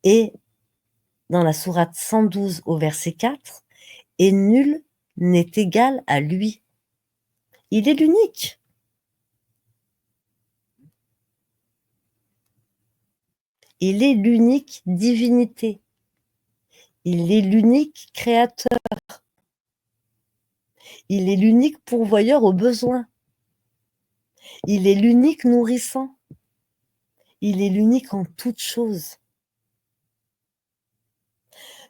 S1: Et dans la sourate 112 au verset 4, et nul n'est égal à lui. Il est l'unique. Il est l'unique divinité. Il est l'unique créateur. Il est l'unique pourvoyeur aux besoins. Il est l'unique nourrissant. Il est l'unique en toutes choses.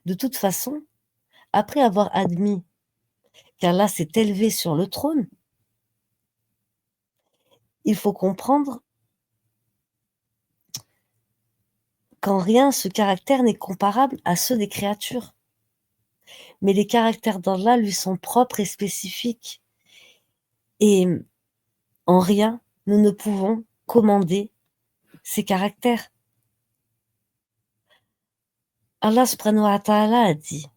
S1: De toute façon, après avoir admis qu'Allah s'est élevé sur le trône, il faut comprendre qu'en rien ce caractère n'est comparable à ceux des créatures. Mais les caractères d'Allah lui sont propres et spécifiques. Et en rien, nous ne pouvons commander ces caractères. Allah subhanahu wa ta'ala a dit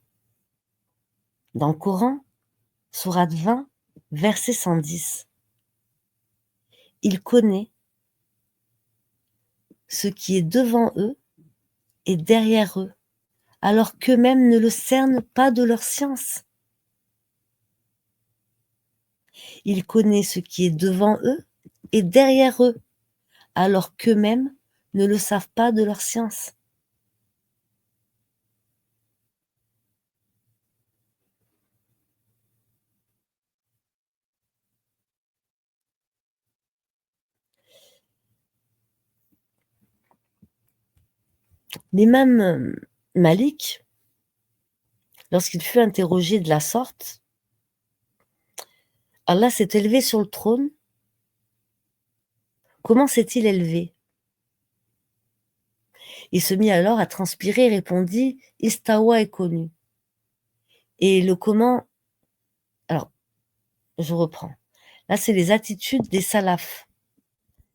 S1: dans le Coran, sourate 20, verset 110, il connaît ce qui est devant eux et derrière eux, alors qu'eux-mêmes ne le cernent pas de leur science. Il connaît ce qui est devant eux et derrière eux, alors qu'eux-mêmes ne le savent pas de leur science. L'imam Malik, lorsqu'il fut interrogé de la sorte, Allah s'est élevé sur le trône. Comment s'est-il élevé? Il se mit alors à transpirer et répondit: Istawa est connu. Et le comment, alors je reprends. Là, c'est les attitudes des salafs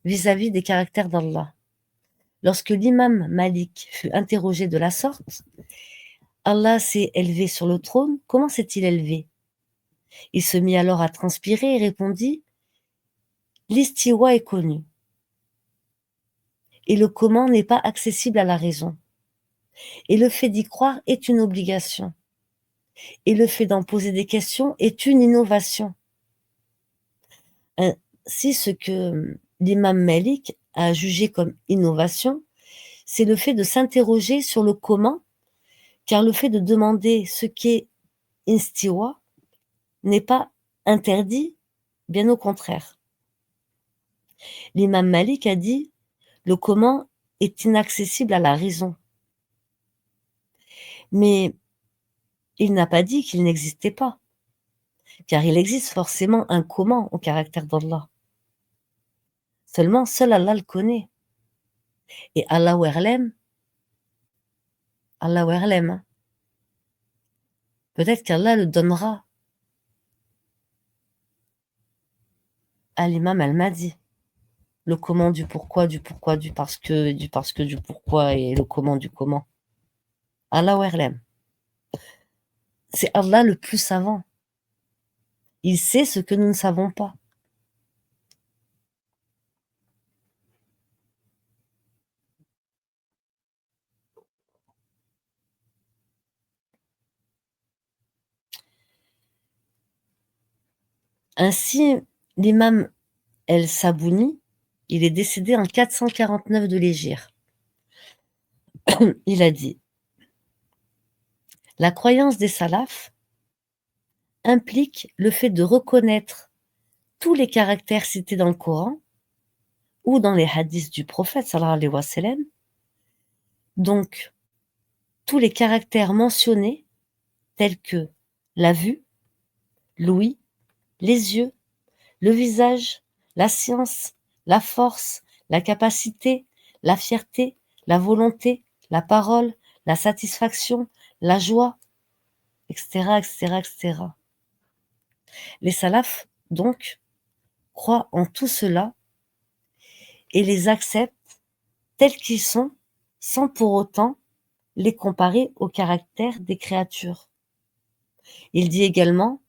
S1: vis-à-vis des caractères d'Allah. Lorsque l'imam Malik fut interrogé de la sorte, Allah s'est élevé sur le trône, comment s'est-il élevé? Il se mit alors à transpirer et répondit: L'istiwa est connu. Et le comment n'est pas accessible à la raison. Et le fait d'y croire est une obligation. Et le fait d'en poser des questions est une innovation. Ainsi, ce que l'imam Malik a jugé comme innovation, c'est le fait de s'interroger sur le comment, car le fait de demander ce qu'est istiwa n'est pas interdit, bien au contraire. L'imam Malik a dit: le comment est inaccessible à la raison. Mais il n'a pas dit qu'il n'existait pas, car il existe forcément un comment au caractère d'Allah. Seulement, seul Allah le connaît. Et Allahu a'lam, Allahu a'lam, hein. Peut-être qu'Allah le donnera à l'imam al-Mahdi. Le comment du pourquoi, du pourquoi, du parce que, du pourquoi et le comment du comment. Allahu a'lam. C'est Allah le plus savant. Il sait ce que nous ne savons pas. Ainsi, l'imam El-Sabouni, il est décédé en 449 de l'Hégire. Il a dit: la croyance des salafs implique le fait de reconnaître tous les caractères cités dans le Coran ou dans les hadiths du prophète sallallahu alayhi wa sallam, donc tous les caractères mentionnés tels que la vue, l'ouïe, les yeux, le visage, la science, la force, la capacité, la fierté, la volonté, la parole, la satisfaction, la joie, etc., etc., etc. Les salafs, donc, croient en tout cela et les acceptent tels qu'ils sont, sans pour autant les comparer au caractère des créatures. Il dit également,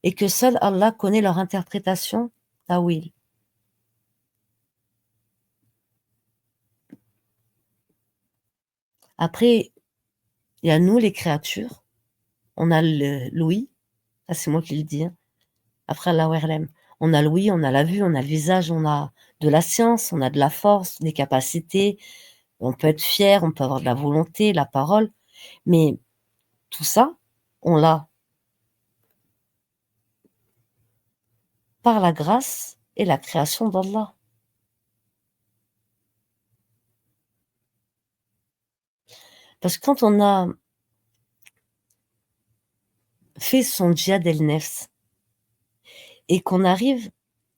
S1: et que seul Allah connaît leur interprétation, tawil. Après, il y a nous, les créatures, on a l'ouïe, ça c'est moi qui le dis, hein. Après Allah Werlem, on a l'ouïe, on a la vue, on a le visage, on a de la science, on a de la force, des capacités, on peut être fier, on peut avoir de la volonté, la parole, mais tout ça, on l'a par la grâce et la création d'Allah. Parce que quand on a fait son djihad el-nefs et qu'on arrive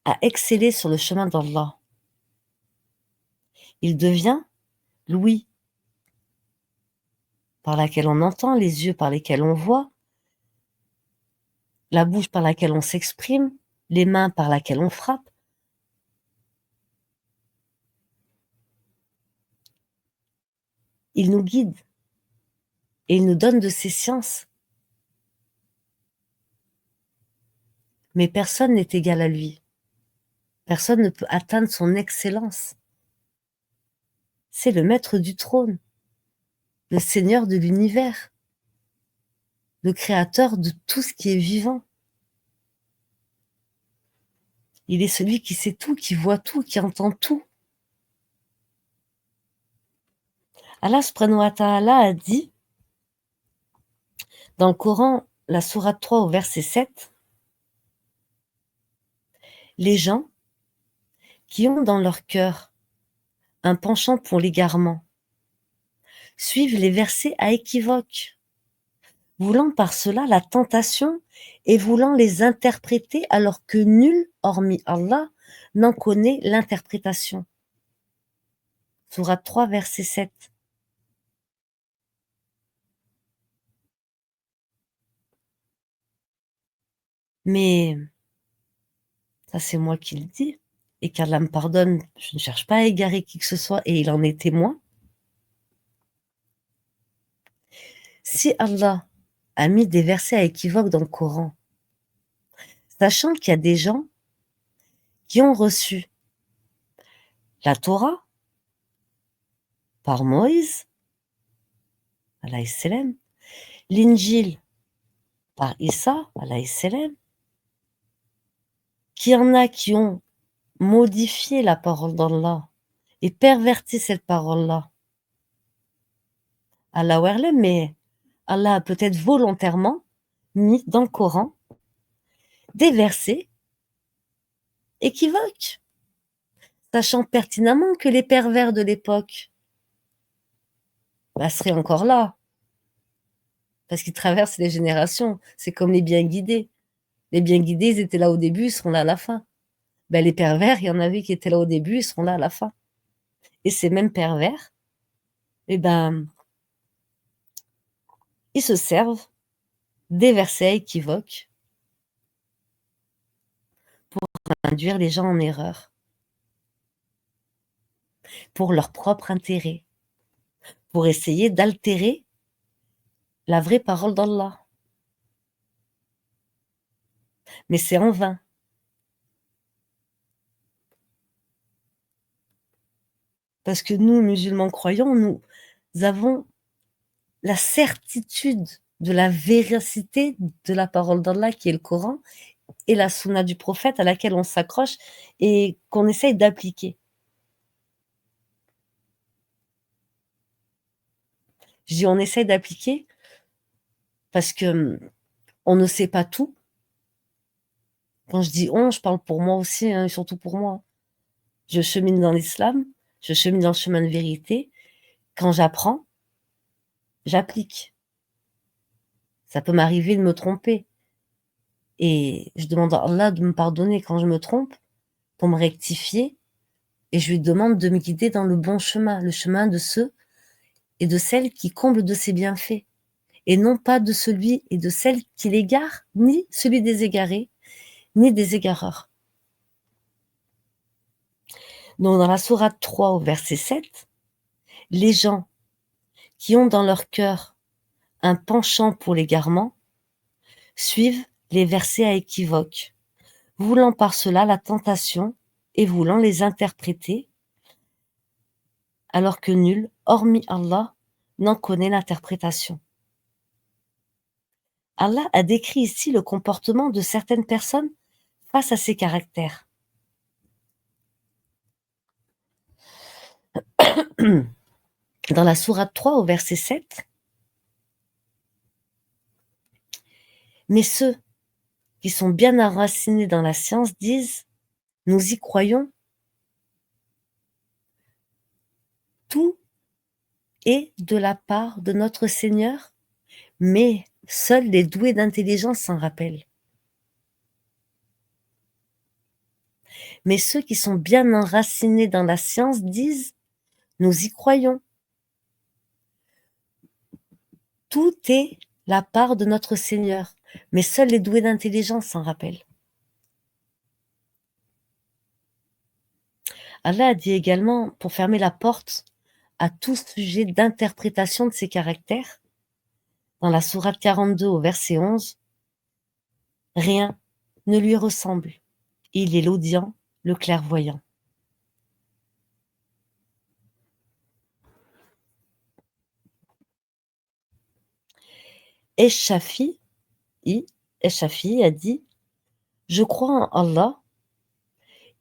S1: à exceller sur le chemin d'Allah, il devient l'ouïe par laquelle on entend, les yeux par lesquels on voit, la bouche par laquelle on s'exprime, les mains par laquelle on frappe. Il nous guide et il nous donne de ses sciences. Mais personne n'est égal à lui. Personne ne peut atteindre son excellence. C'est le maître du trône, le seigneur de l'univers, le créateur de tout ce qui est vivant. Il est celui qui sait tout, qui voit tout, qui entend tout. Allah subhanahu wa ta'ala a dit dans le Coran, la sourate 3 au verset 7, les gens qui ont dans leur cœur un penchant pour l'égarement suivent les versets à équivoque, voulant par cela la tentation et voulant les interpréter alors que nul, hormis Allah, n'en connaît l'interprétation. Sourate 3, verset 7. Mais ça, c'est moi qui le dis, et qu'Allah me pardonne, je ne cherche pas à égarer qui que ce soit, et il en est témoin. Si Allah a mis des versets à équivoque dans le Coran, sachant qu'il y a des gens qui ont reçu la Torah par Moïse, alayhi salam, l'Injil par Issa, alayhi salam, qu'il y en a qui ont modifié la parole d'Allah et perverti cette parole-là. Allah Werlem, mais Allah a peut-être volontairement mis dans le Coran des versets équivoques, sachant pertinemment que les pervers de l'époque seraient encore là. parce qu'ils traversent les générations. C'est comme les bien guidés. Les bien guidés, ils étaient là au début, ils seront là à la fin. Ben, les pervers, il y en avait qui étaient là au début, ils seront là à la fin. Et ces mêmes pervers, eh ben, ils se servent des versets équivoques pour induire les gens en erreur, pour leur propre intérêt, pour essayer d'altérer la vraie parole d'Allah. Mais c'est en vain. Parce que nous, musulmans croyants, nous avons la certitude de la véracité de la parole d'Allah qui est le Coran et la sunna du prophète à laquelle on s'accroche et qu'on essaye d'appliquer. Je dis on essaye d'appliquer parce que on ne sait pas tout. Quand je dis on, je parle pour moi aussi, hein, et surtout pour moi. Je chemine dans l'islam, je chemine dans le chemin de vérité. Quand j'apprends, j'applique. Ça peut m'arriver de me tromper. Et je demande à Allah de me pardonner quand je me trompe, pour me rectifier. Et je lui demande de me guider dans le bon chemin, le chemin de ceux et de celles qui comblent de ses bienfaits. Et non pas de celui et de celle qui l'égare, ni celui des égarés, ni des égareurs. Donc dans la sourate 3 au verset 7, les gens qui ont dans leur cœur un penchant pour l'égarement suivent les versets à équivoque, voulant par cela la tentation et voulant les interpréter, alors que nul, hormis Allah, n'en connaît l'interprétation. Allah a décrit ici le comportement de certaines personnes face à ces caractères. Dans la sourate 3 au verset 7, mais ceux qui sont bien enracinés dans la science disent, nous y croyons, tout est de la part de notre Seigneur, mais seuls les doués d'intelligence s'en rappellent. Mais ceux qui sont bien enracinés dans la science disent, nous y croyons. Tout est la part de notre Seigneur, mais seuls les doués d'intelligence s'en rappellent. Allah a dit également, pour fermer la porte à tout sujet d'interprétation de ces caractères, dans la sourate 42 au verset 11, rien ne lui ressemble. Il est l'audient, le clairvoyant. Esh-Shafi'i a dit, je crois en Allah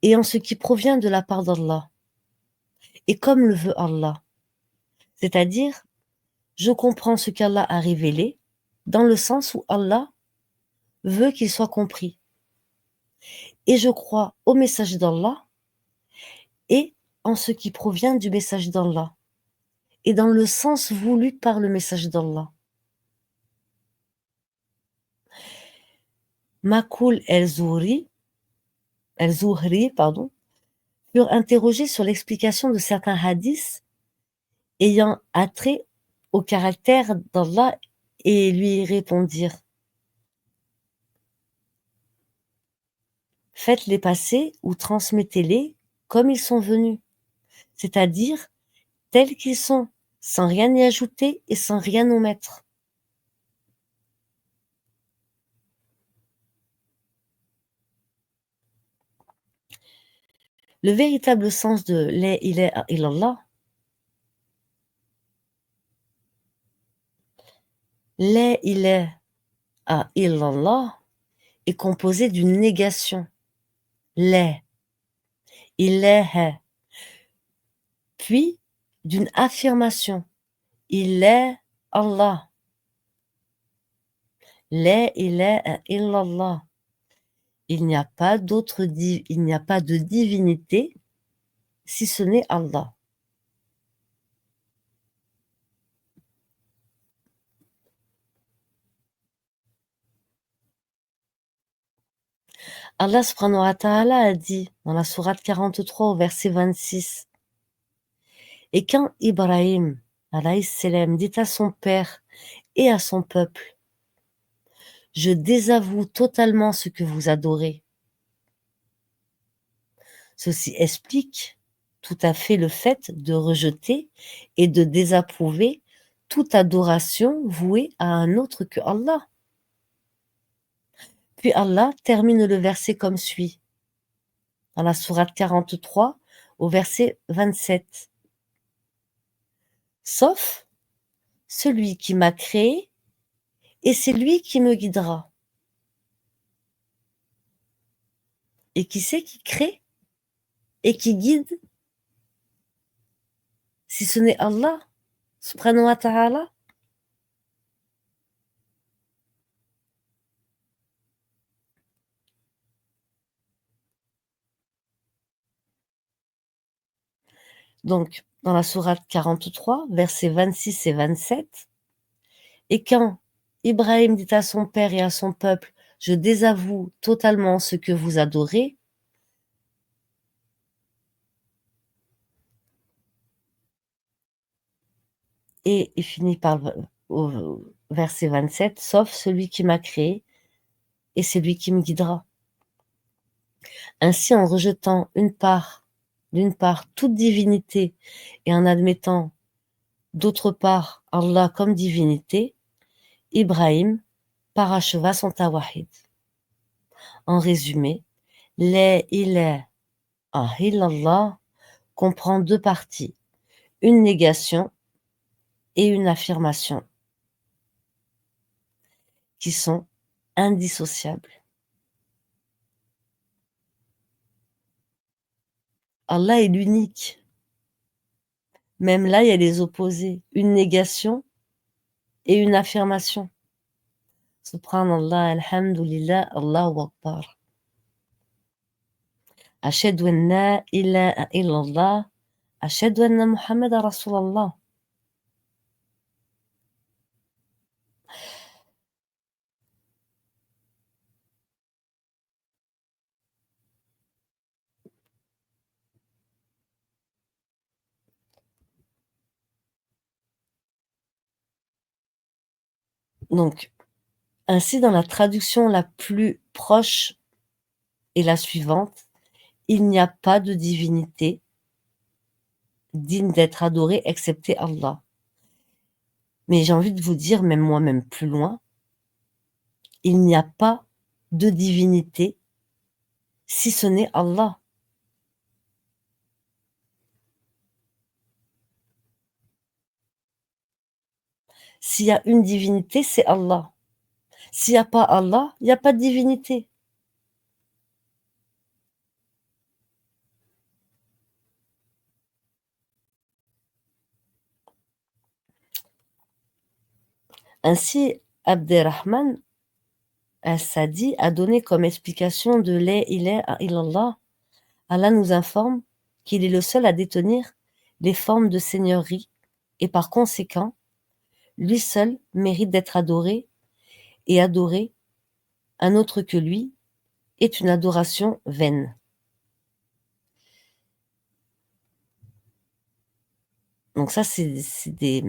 S1: et en ce qui provient de la part d'Allah, et comme le veut Allah. C'est-à-dire, je comprends ce qu'Allah a révélé, dans le sens où Allah veut qu'il soit compris. Et je crois au message d'Allah et en ce qui provient du message d'Allah, et dans le sens voulu par le message d'Allah. Makhoul el-Zuhri, furent interrogés sur l'explication de certains hadiths ayant attrait au caractère d'Allah et lui répondirent, faites-les passer ou transmettez-les comme ils sont venus, c'est-à-dire tels qu'ils sont, sans rien y ajouter et sans rien omettre. Le véritable sens de la ilaha illallah, la ilaha illallah est composé d'une négation, la ilaha, puis d'une affirmation, il est Allah. La ilaha illallah. Il n'y a pas de divinité si ce n'est Allah. Allah subhanahu wa ta'ala a dit dans la sourate 43 au verset 26, et quand Ibrahim alayhi salam dit à son père et à son peuple, je désavoue totalement ce que vous adorez. Ceci explique tout à fait le fait de rejeter et de désapprouver toute adoration vouée à un autre que Allah. Puis Allah termine le verset comme suit, dans la sourate 43 au verset 27. Sauf celui qui m'a créé et c'est lui qui me guidera. Et qui c'est qui crée et qui guide si ce n'est Allah subhanahu wa ta'ala? Donc, dans la sourate 43, versets 26 et 27, et quand Ibrahim dit à son père et à son peuple, je désavoue totalement ce que vous adorez, et il finit par au verset 27, sauf celui qui m'a créé, et c'est lui qui me guidera. Ainsi, en rejetant d'une part, toute divinité, et en admettant, d'autre part, Allah comme divinité, Ibrahim paracheva son tawahid. En résumé, la ilaha illallah comprend deux parties, une négation et une affirmation, qui sont indissociables. Allah est l'unique. Même là, il y a les opposés, une négation et une affirmation. Subhanallah, alhamdulillah, Allahu Akbar. Ashhadu an la ilaha illallah, ashhadu anna Muhammad Rasulallah. Donc, ainsi, dans la traduction la plus proche est la suivante, il n'y a pas de divinité digne d'être adorée excepté Allah. Mais j'ai envie de vous dire, même moi-même plus loin, il n'y a pas de divinité si ce n'est Allah. S'il y a une divinité, c'est Allah. S'il n'y a pas Allah, il n'y a pas de divinité. Ainsi, Abderrahman al-Sadi a donné comme explication de la ilaha illallah, Allah nous informe qu'il est le seul à détenir les formes de seigneurie et par conséquent, lui seul mérite d'être adoré et adorer un autre que lui est une adoration vaine. Donc ça, c'est des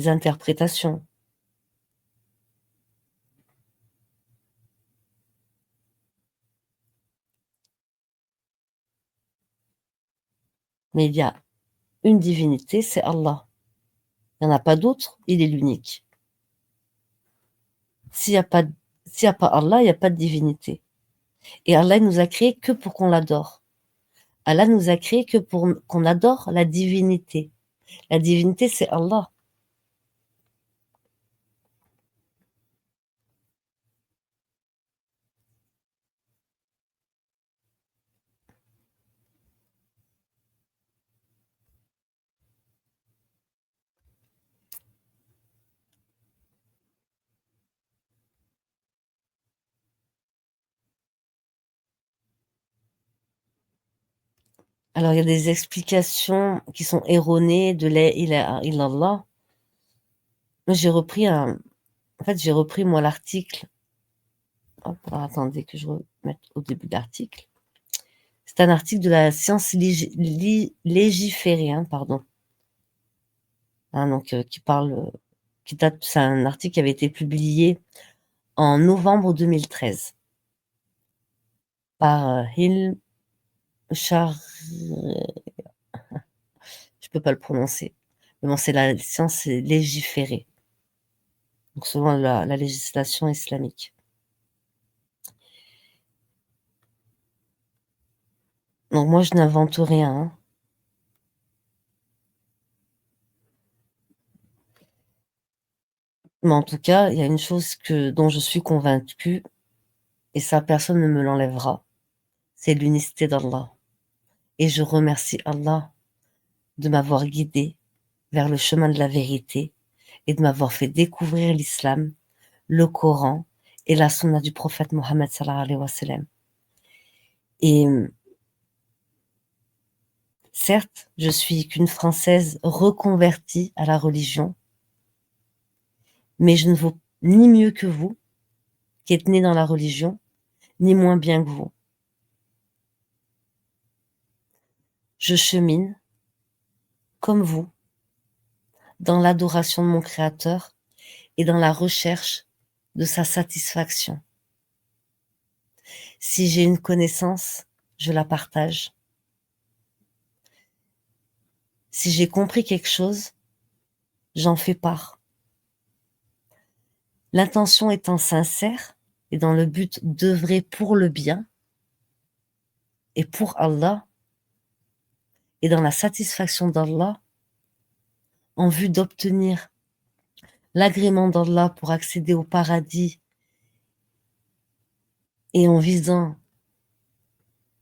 S1: interprétations. Mais il y a une divinité, c'est Allah. Il n'y en a pas d'autre, il est l'unique. S'il n'y a pas, s'il y a pas Allah, il n'y a pas de divinité. Et Allah il nous a créés que pour qu'on l'adore. Allah nous a créés que pour qu'on adore la divinité. La divinité, c'est Allah. Alors, il y a des explications qui sont erronées de la ilaha illallah. Moi, j'ai repris En fait, j'ai repris moi l'article. Hop, alors attendez que je remette au début de l'article. C'est un article de la Science Légiférée, hein, pardon. Hein, donc, qui parle, qui date, c'est un article qui avait été publié en novembre 2013 par Hilm Char... Je peux pas le prononcer. Mais bon, c'est la science légiférée. Donc, selon la législation islamique. Donc, moi, je n'invente rien, hein. Mais en tout cas, il y a une chose dont je suis convaincue, et ça, personne ne me l'enlèvera, c'est l'unicité d'Allah. Et je remercie Allah de m'avoir guidée vers le chemin de la vérité et de m'avoir fait découvrir l'islam, le Coran et la sunna du prophète Mohammed sallallahu alayhi wa sallam. Et certes, je suis qu'une Française reconvertie à la religion, mais je ne vaux ni mieux que vous, qui êtes nés dans la religion, ni moins bien que vous. Je chemine, comme vous, dans l'adoration de mon Créateur et dans la recherche de sa satisfaction. Si j'ai une connaissance, je la partage. Si j'ai compris quelque chose, j'en fais part. L'intention étant sincère et dans le but d'œuvrer pour le bien et pour Allah et dans la satisfaction d'Allah en vue d'obtenir l'agrément d'Allah pour accéder au paradis et en visant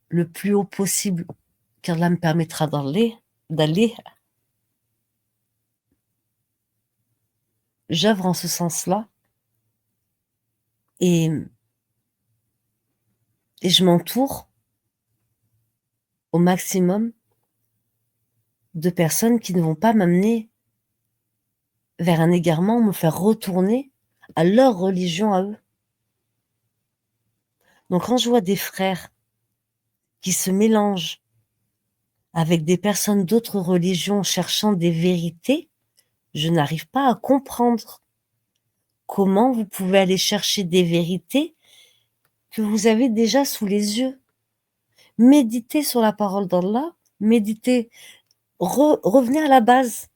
S1: le plus haut possible qu'Allah me permettra d'aller, j'œuvre en ce sens-là et je m'entoure au maximum de personnes qui ne vont pas m'amener vers un égarement ou me faire retourner à leur religion à eux. Donc quand je vois des frères qui se mélangent avec des personnes d'autres religions cherchant des vérités, je n'arrive pas à comprendre comment vous pouvez aller chercher des vérités que vous avez déjà sous les yeux. Méditez sur la parole d'Allah, méditez, revenez à la base,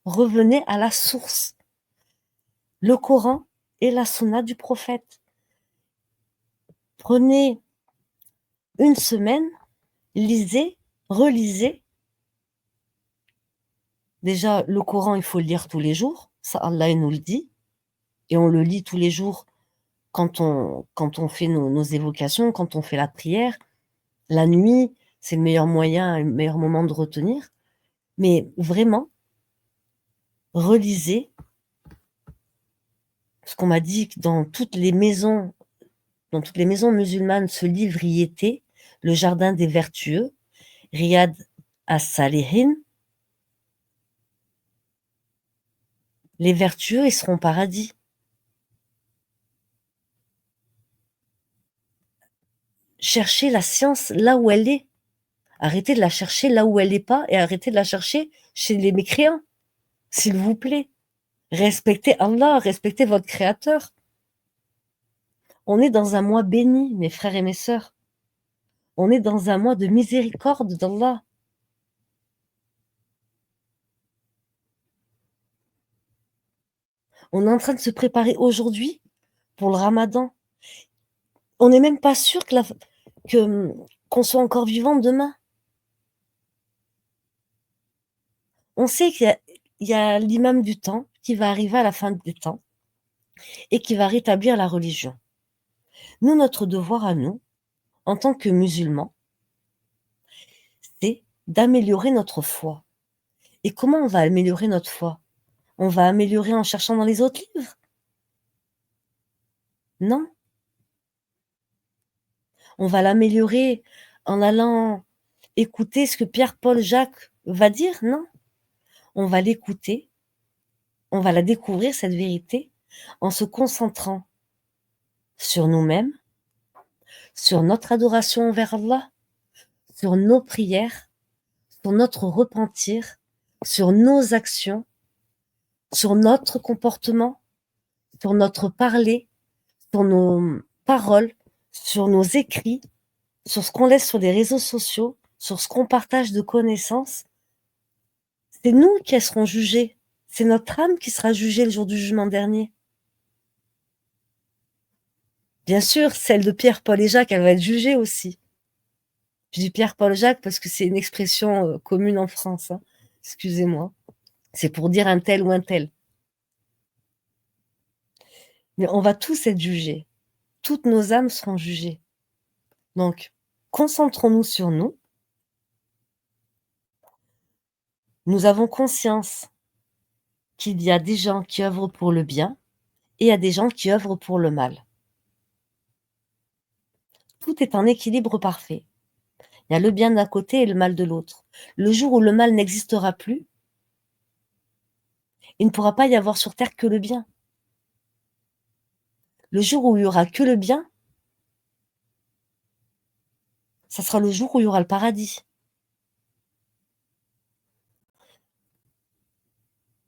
S1: revenez à la source, le Coran et la sunna du prophète. Prenez une semaine, lisez, relisez. Déjà, le Coran, il faut le lire tous les jours, ça Allah il nous le dit, et on le lit tous les jours quand on fait nos évocations, quand on fait la prière. La nuit, c'est le meilleur moyen, le meilleur moment de retenir. Mais vraiment, relisez, parce qu'on m'a dit que dans toutes les maisons musulmanes, ce livre y était, Le Jardin des Vertueux, Riyad as-Salihin. Les vertueux, ils seront au paradis. Cherchez la science là où elle est. Arrêtez de la chercher là où elle n'est pas et arrêtez de la chercher chez les mécréants, s'il vous plaît. Respectez Allah, respectez votre Créateur. On est dans un mois béni, mes frères et mes sœurs. On est dans un mois de miséricorde d'Allah. On est en train de se préparer aujourd'hui pour le Ramadan. On n'est même pas sûr qu'on soit encore vivant demain. On sait qu'il y a l'imam du temps qui va arriver à la fin des temps et qui va rétablir la religion. Nous, notre devoir à nous, en tant que musulmans, c'est d'améliorer notre foi. Et comment on va améliorer notre foi? On va améliorer en cherchant dans les autres livres? Non. On va l'améliorer en allant écouter ce que Pierre, Paul, Jacques va dire? Non. On va l'écouter, on va la découvrir, cette vérité, en se concentrant sur nous-mêmes, sur notre adoration envers Allah, sur nos prières, sur notre repentir, sur nos actions, sur notre comportement, sur notre parler, sur nos paroles, sur nos écrits, sur ce qu'on laisse sur les réseaux sociaux, sur ce qu'on partage de connaissances. C'est nous qui serons jugés. C'est notre âme qui sera jugée le jour du jugement dernier. Bien sûr, celle de Pierre, Paul et Jacques, elle va être jugée aussi. Je dis Pierre, Paul, Jacques parce que c'est une expression commune en France. Hein. Excusez-moi. C'est pour dire un tel ou un tel. Mais on va tous être jugés. Toutes nos âmes seront jugées. Donc, concentrons-nous sur nous. Nous avons conscience qu'il y a des gens qui œuvrent pour le bien et il y a des gens qui œuvrent pour le mal. Tout est un équilibre parfait. Il y a le bien d'un côté et le mal de l'autre. Le jour où le mal n'existera plus, il ne pourra pas y avoir sur Terre que le bien. Le jour où il y aura que le bien, ça sera le jour où il y aura le paradis.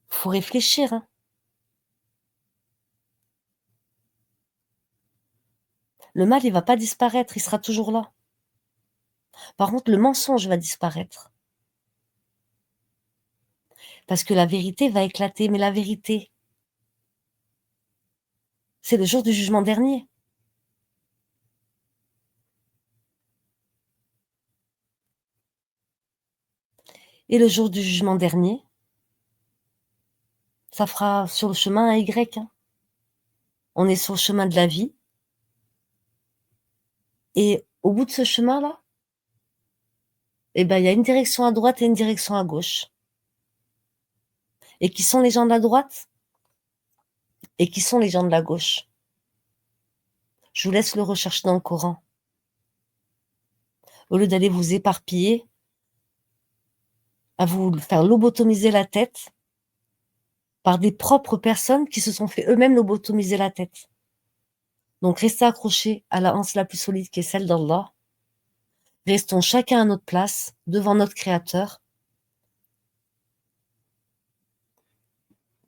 S1: Faut réfléchir. Hein. Le mal, il va pas disparaître, il sera toujours là. Par contre, le mensonge va disparaître. Parce que la vérité va éclater. Mais la vérité, c'est le jour du jugement dernier. Et le jour du jugement dernier, ça fera sur le chemin un Y. Hein. On est sur le chemin de la vie. Et au bout de ce chemin-là, eh ben, il y a une direction à droite et une direction à gauche. Et qui sont les gens de la droite et qui sont les gens de la gauche. Je vous laisse le rechercher dans le Coran. Au lieu d'aller vous éparpiller, à vous faire lobotomiser la tête par des propres personnes qui se sont fait eux-mêmes lobotomiser la tête. Donc restez accrochés à la hanse la plus solide qui est celle d'Allah. Restons chacun à notre place, devant notre Créateur.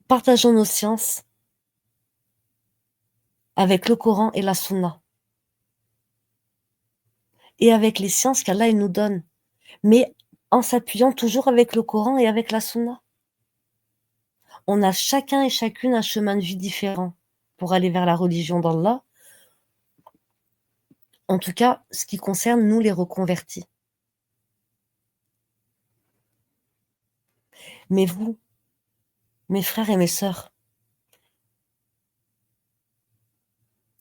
S1: Partageons nos sciences avec le Coran et la Sunna. Et avec les sciences qu'Allah il nous donne. Mais en s'appuyant toujours avec le Coran et avec la Sunna. On a chacun et chacune un chemin de vie différent pour aller vers la religion d'Allah. En tout cas, ce qui concerne nous les reconvertis. Mais vous, mes frères et mes sœurs,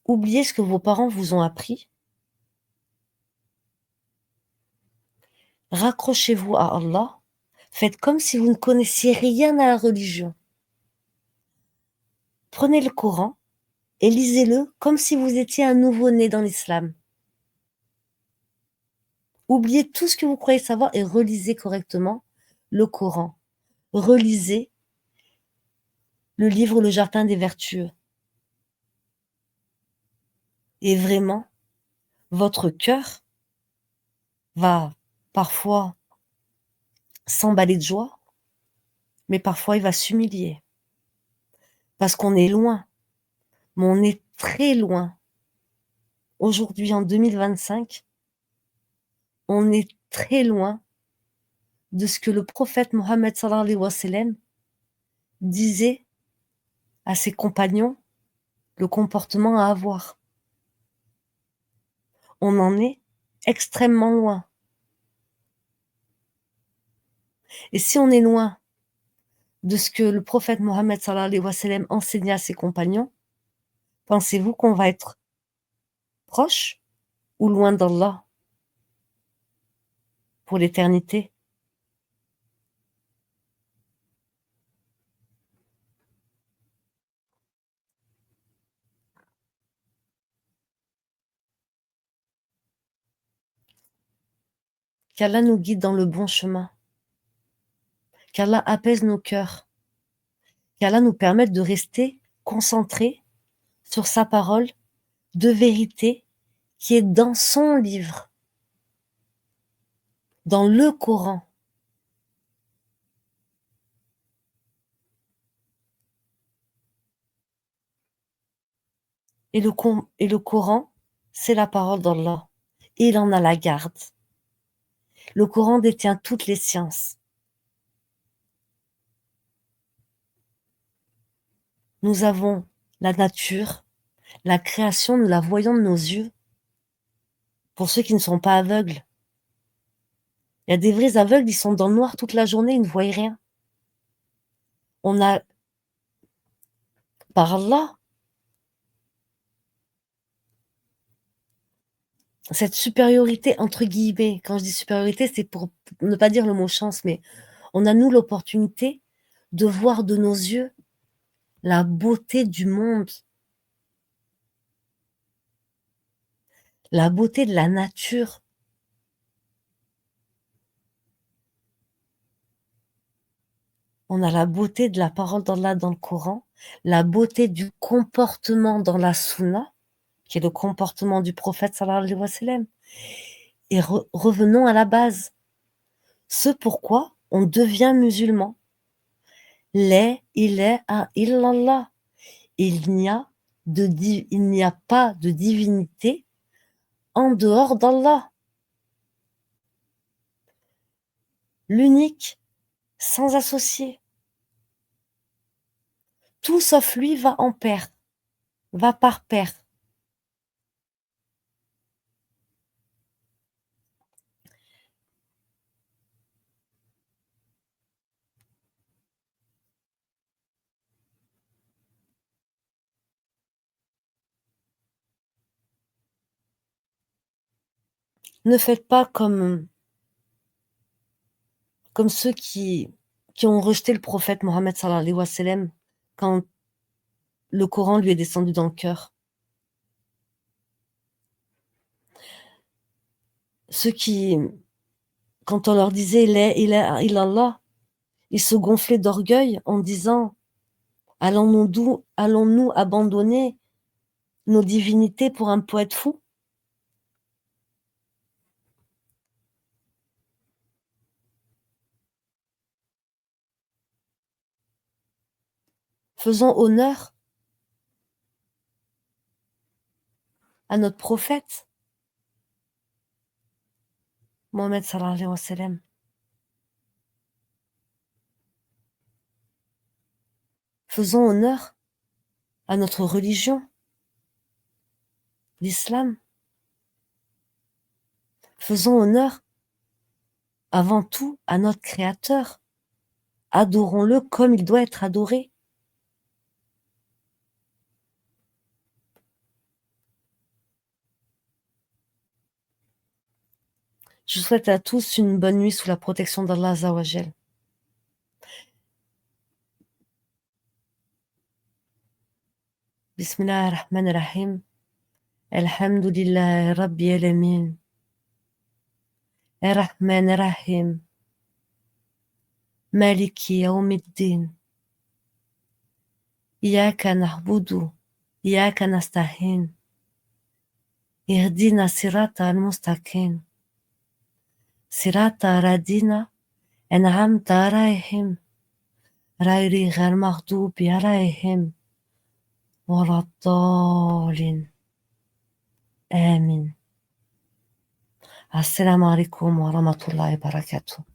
S1: oubliez ce que vos parents vous ont appris. Raccrochez-vous à Allah. Faites comme si vous ne connaissiez rien à la religion. Prenez le Coran et lisez-le comme si vous étiez un nouveau-né dans l'islam. Oubliez tout ce que vous croyez savoir et relisez correctement le Coran. Relisez le livre Le Jardin des Vertueux. Et vraiment, votre cœur va parfois s'emballer de joie, mais parfois il va s'humilier. Parce qu'on est loin, mais on est très loin. Aujourd'hui, en 2025, on est très loin de ce que le prophète Mohammed sallallahu alayhi wa sallam disait à ses compagnons, le comportement à avoir. On en est extrêmement loin. Et si on est loin de ce que le prophète Mohammed sallallahu alayhi wa sallam enseignait à ses compagnons, pensez-vous qu'on va être proche ou loin d'Allah pour l'éternité? Qu'Allah nous guide dans le bon chemin, qu'Allah apaise nos cœurs, qu'Allah nous permette de rester concentré sur sa parole de vérité qui est dans son livre, dans le Coran. Et le Coran, c'est la parole d'Allah. Et il en a la garde. Le Coran détient toutes les sciences. Nous avons la nature, la création, nous la voyons de nos yeux. Pour ceux qui ne sont pas aveugles. Il y a des vrais aveugles, ils sont dans le noir toute la journée, ils ne voient rien. On a, par Allah, cette supériorité, entre guillemets. Quand je dis supériorité, c'est pour ne pas dire le mot chance, mais on a, nous, l'opportunité de voir de nos yeux la beauté du monde, la beauté de la nature. On a la beauté de la parole d'Allah dans le Coran, la beauté du comportement dans la Sunna, qui est le comportement du prophète sallallahu alayhi wa sallam. Et revenons à la base. Ce pourquoi on devient musulman. La ilaha illallah. Il n'y a pas de divinité en dehors d'Allah. L'unique, sans associé. Tout sauf lui va en pair, va par pair. Ne faites pas comme ceux qui ont rejeté le prophète Mohammed sallallahu alayhi wa sallam quand le Coran lui est descendu dans le cœur. Ceux qui, quand on leur disait la ilaha illallah, ils se gonflaient d'orgueil en disant allons-nous abandonner nos divinités pour un poète fou? Faisons honneur à notre prophète, Mohammed sallallahu alayhi wa sallam. Faisons honneur à notre religion, l'islam. Faisons honneur avant tout à notre Créateur. Adorons-le comme il doit être adoré. Je vous souhaite à tous une bonne nuit sous la protection d'Allah Azza wa Jal. Bismillah ar-Rahman ar-Rahim. Alhamdulillah Rabbi alamin. Ar-Rahman ar-Rahim. Maliki yawmiddin. Iyaka na'budu. Iyaka nasta'in. Ihdina sirata al-mustaqim. Sirata radina. An'amta alaihim. Ghairi ghal maghdubi alaihim. ولا الضالين آمين. السلام عليكم ورحمة الله وبركاته.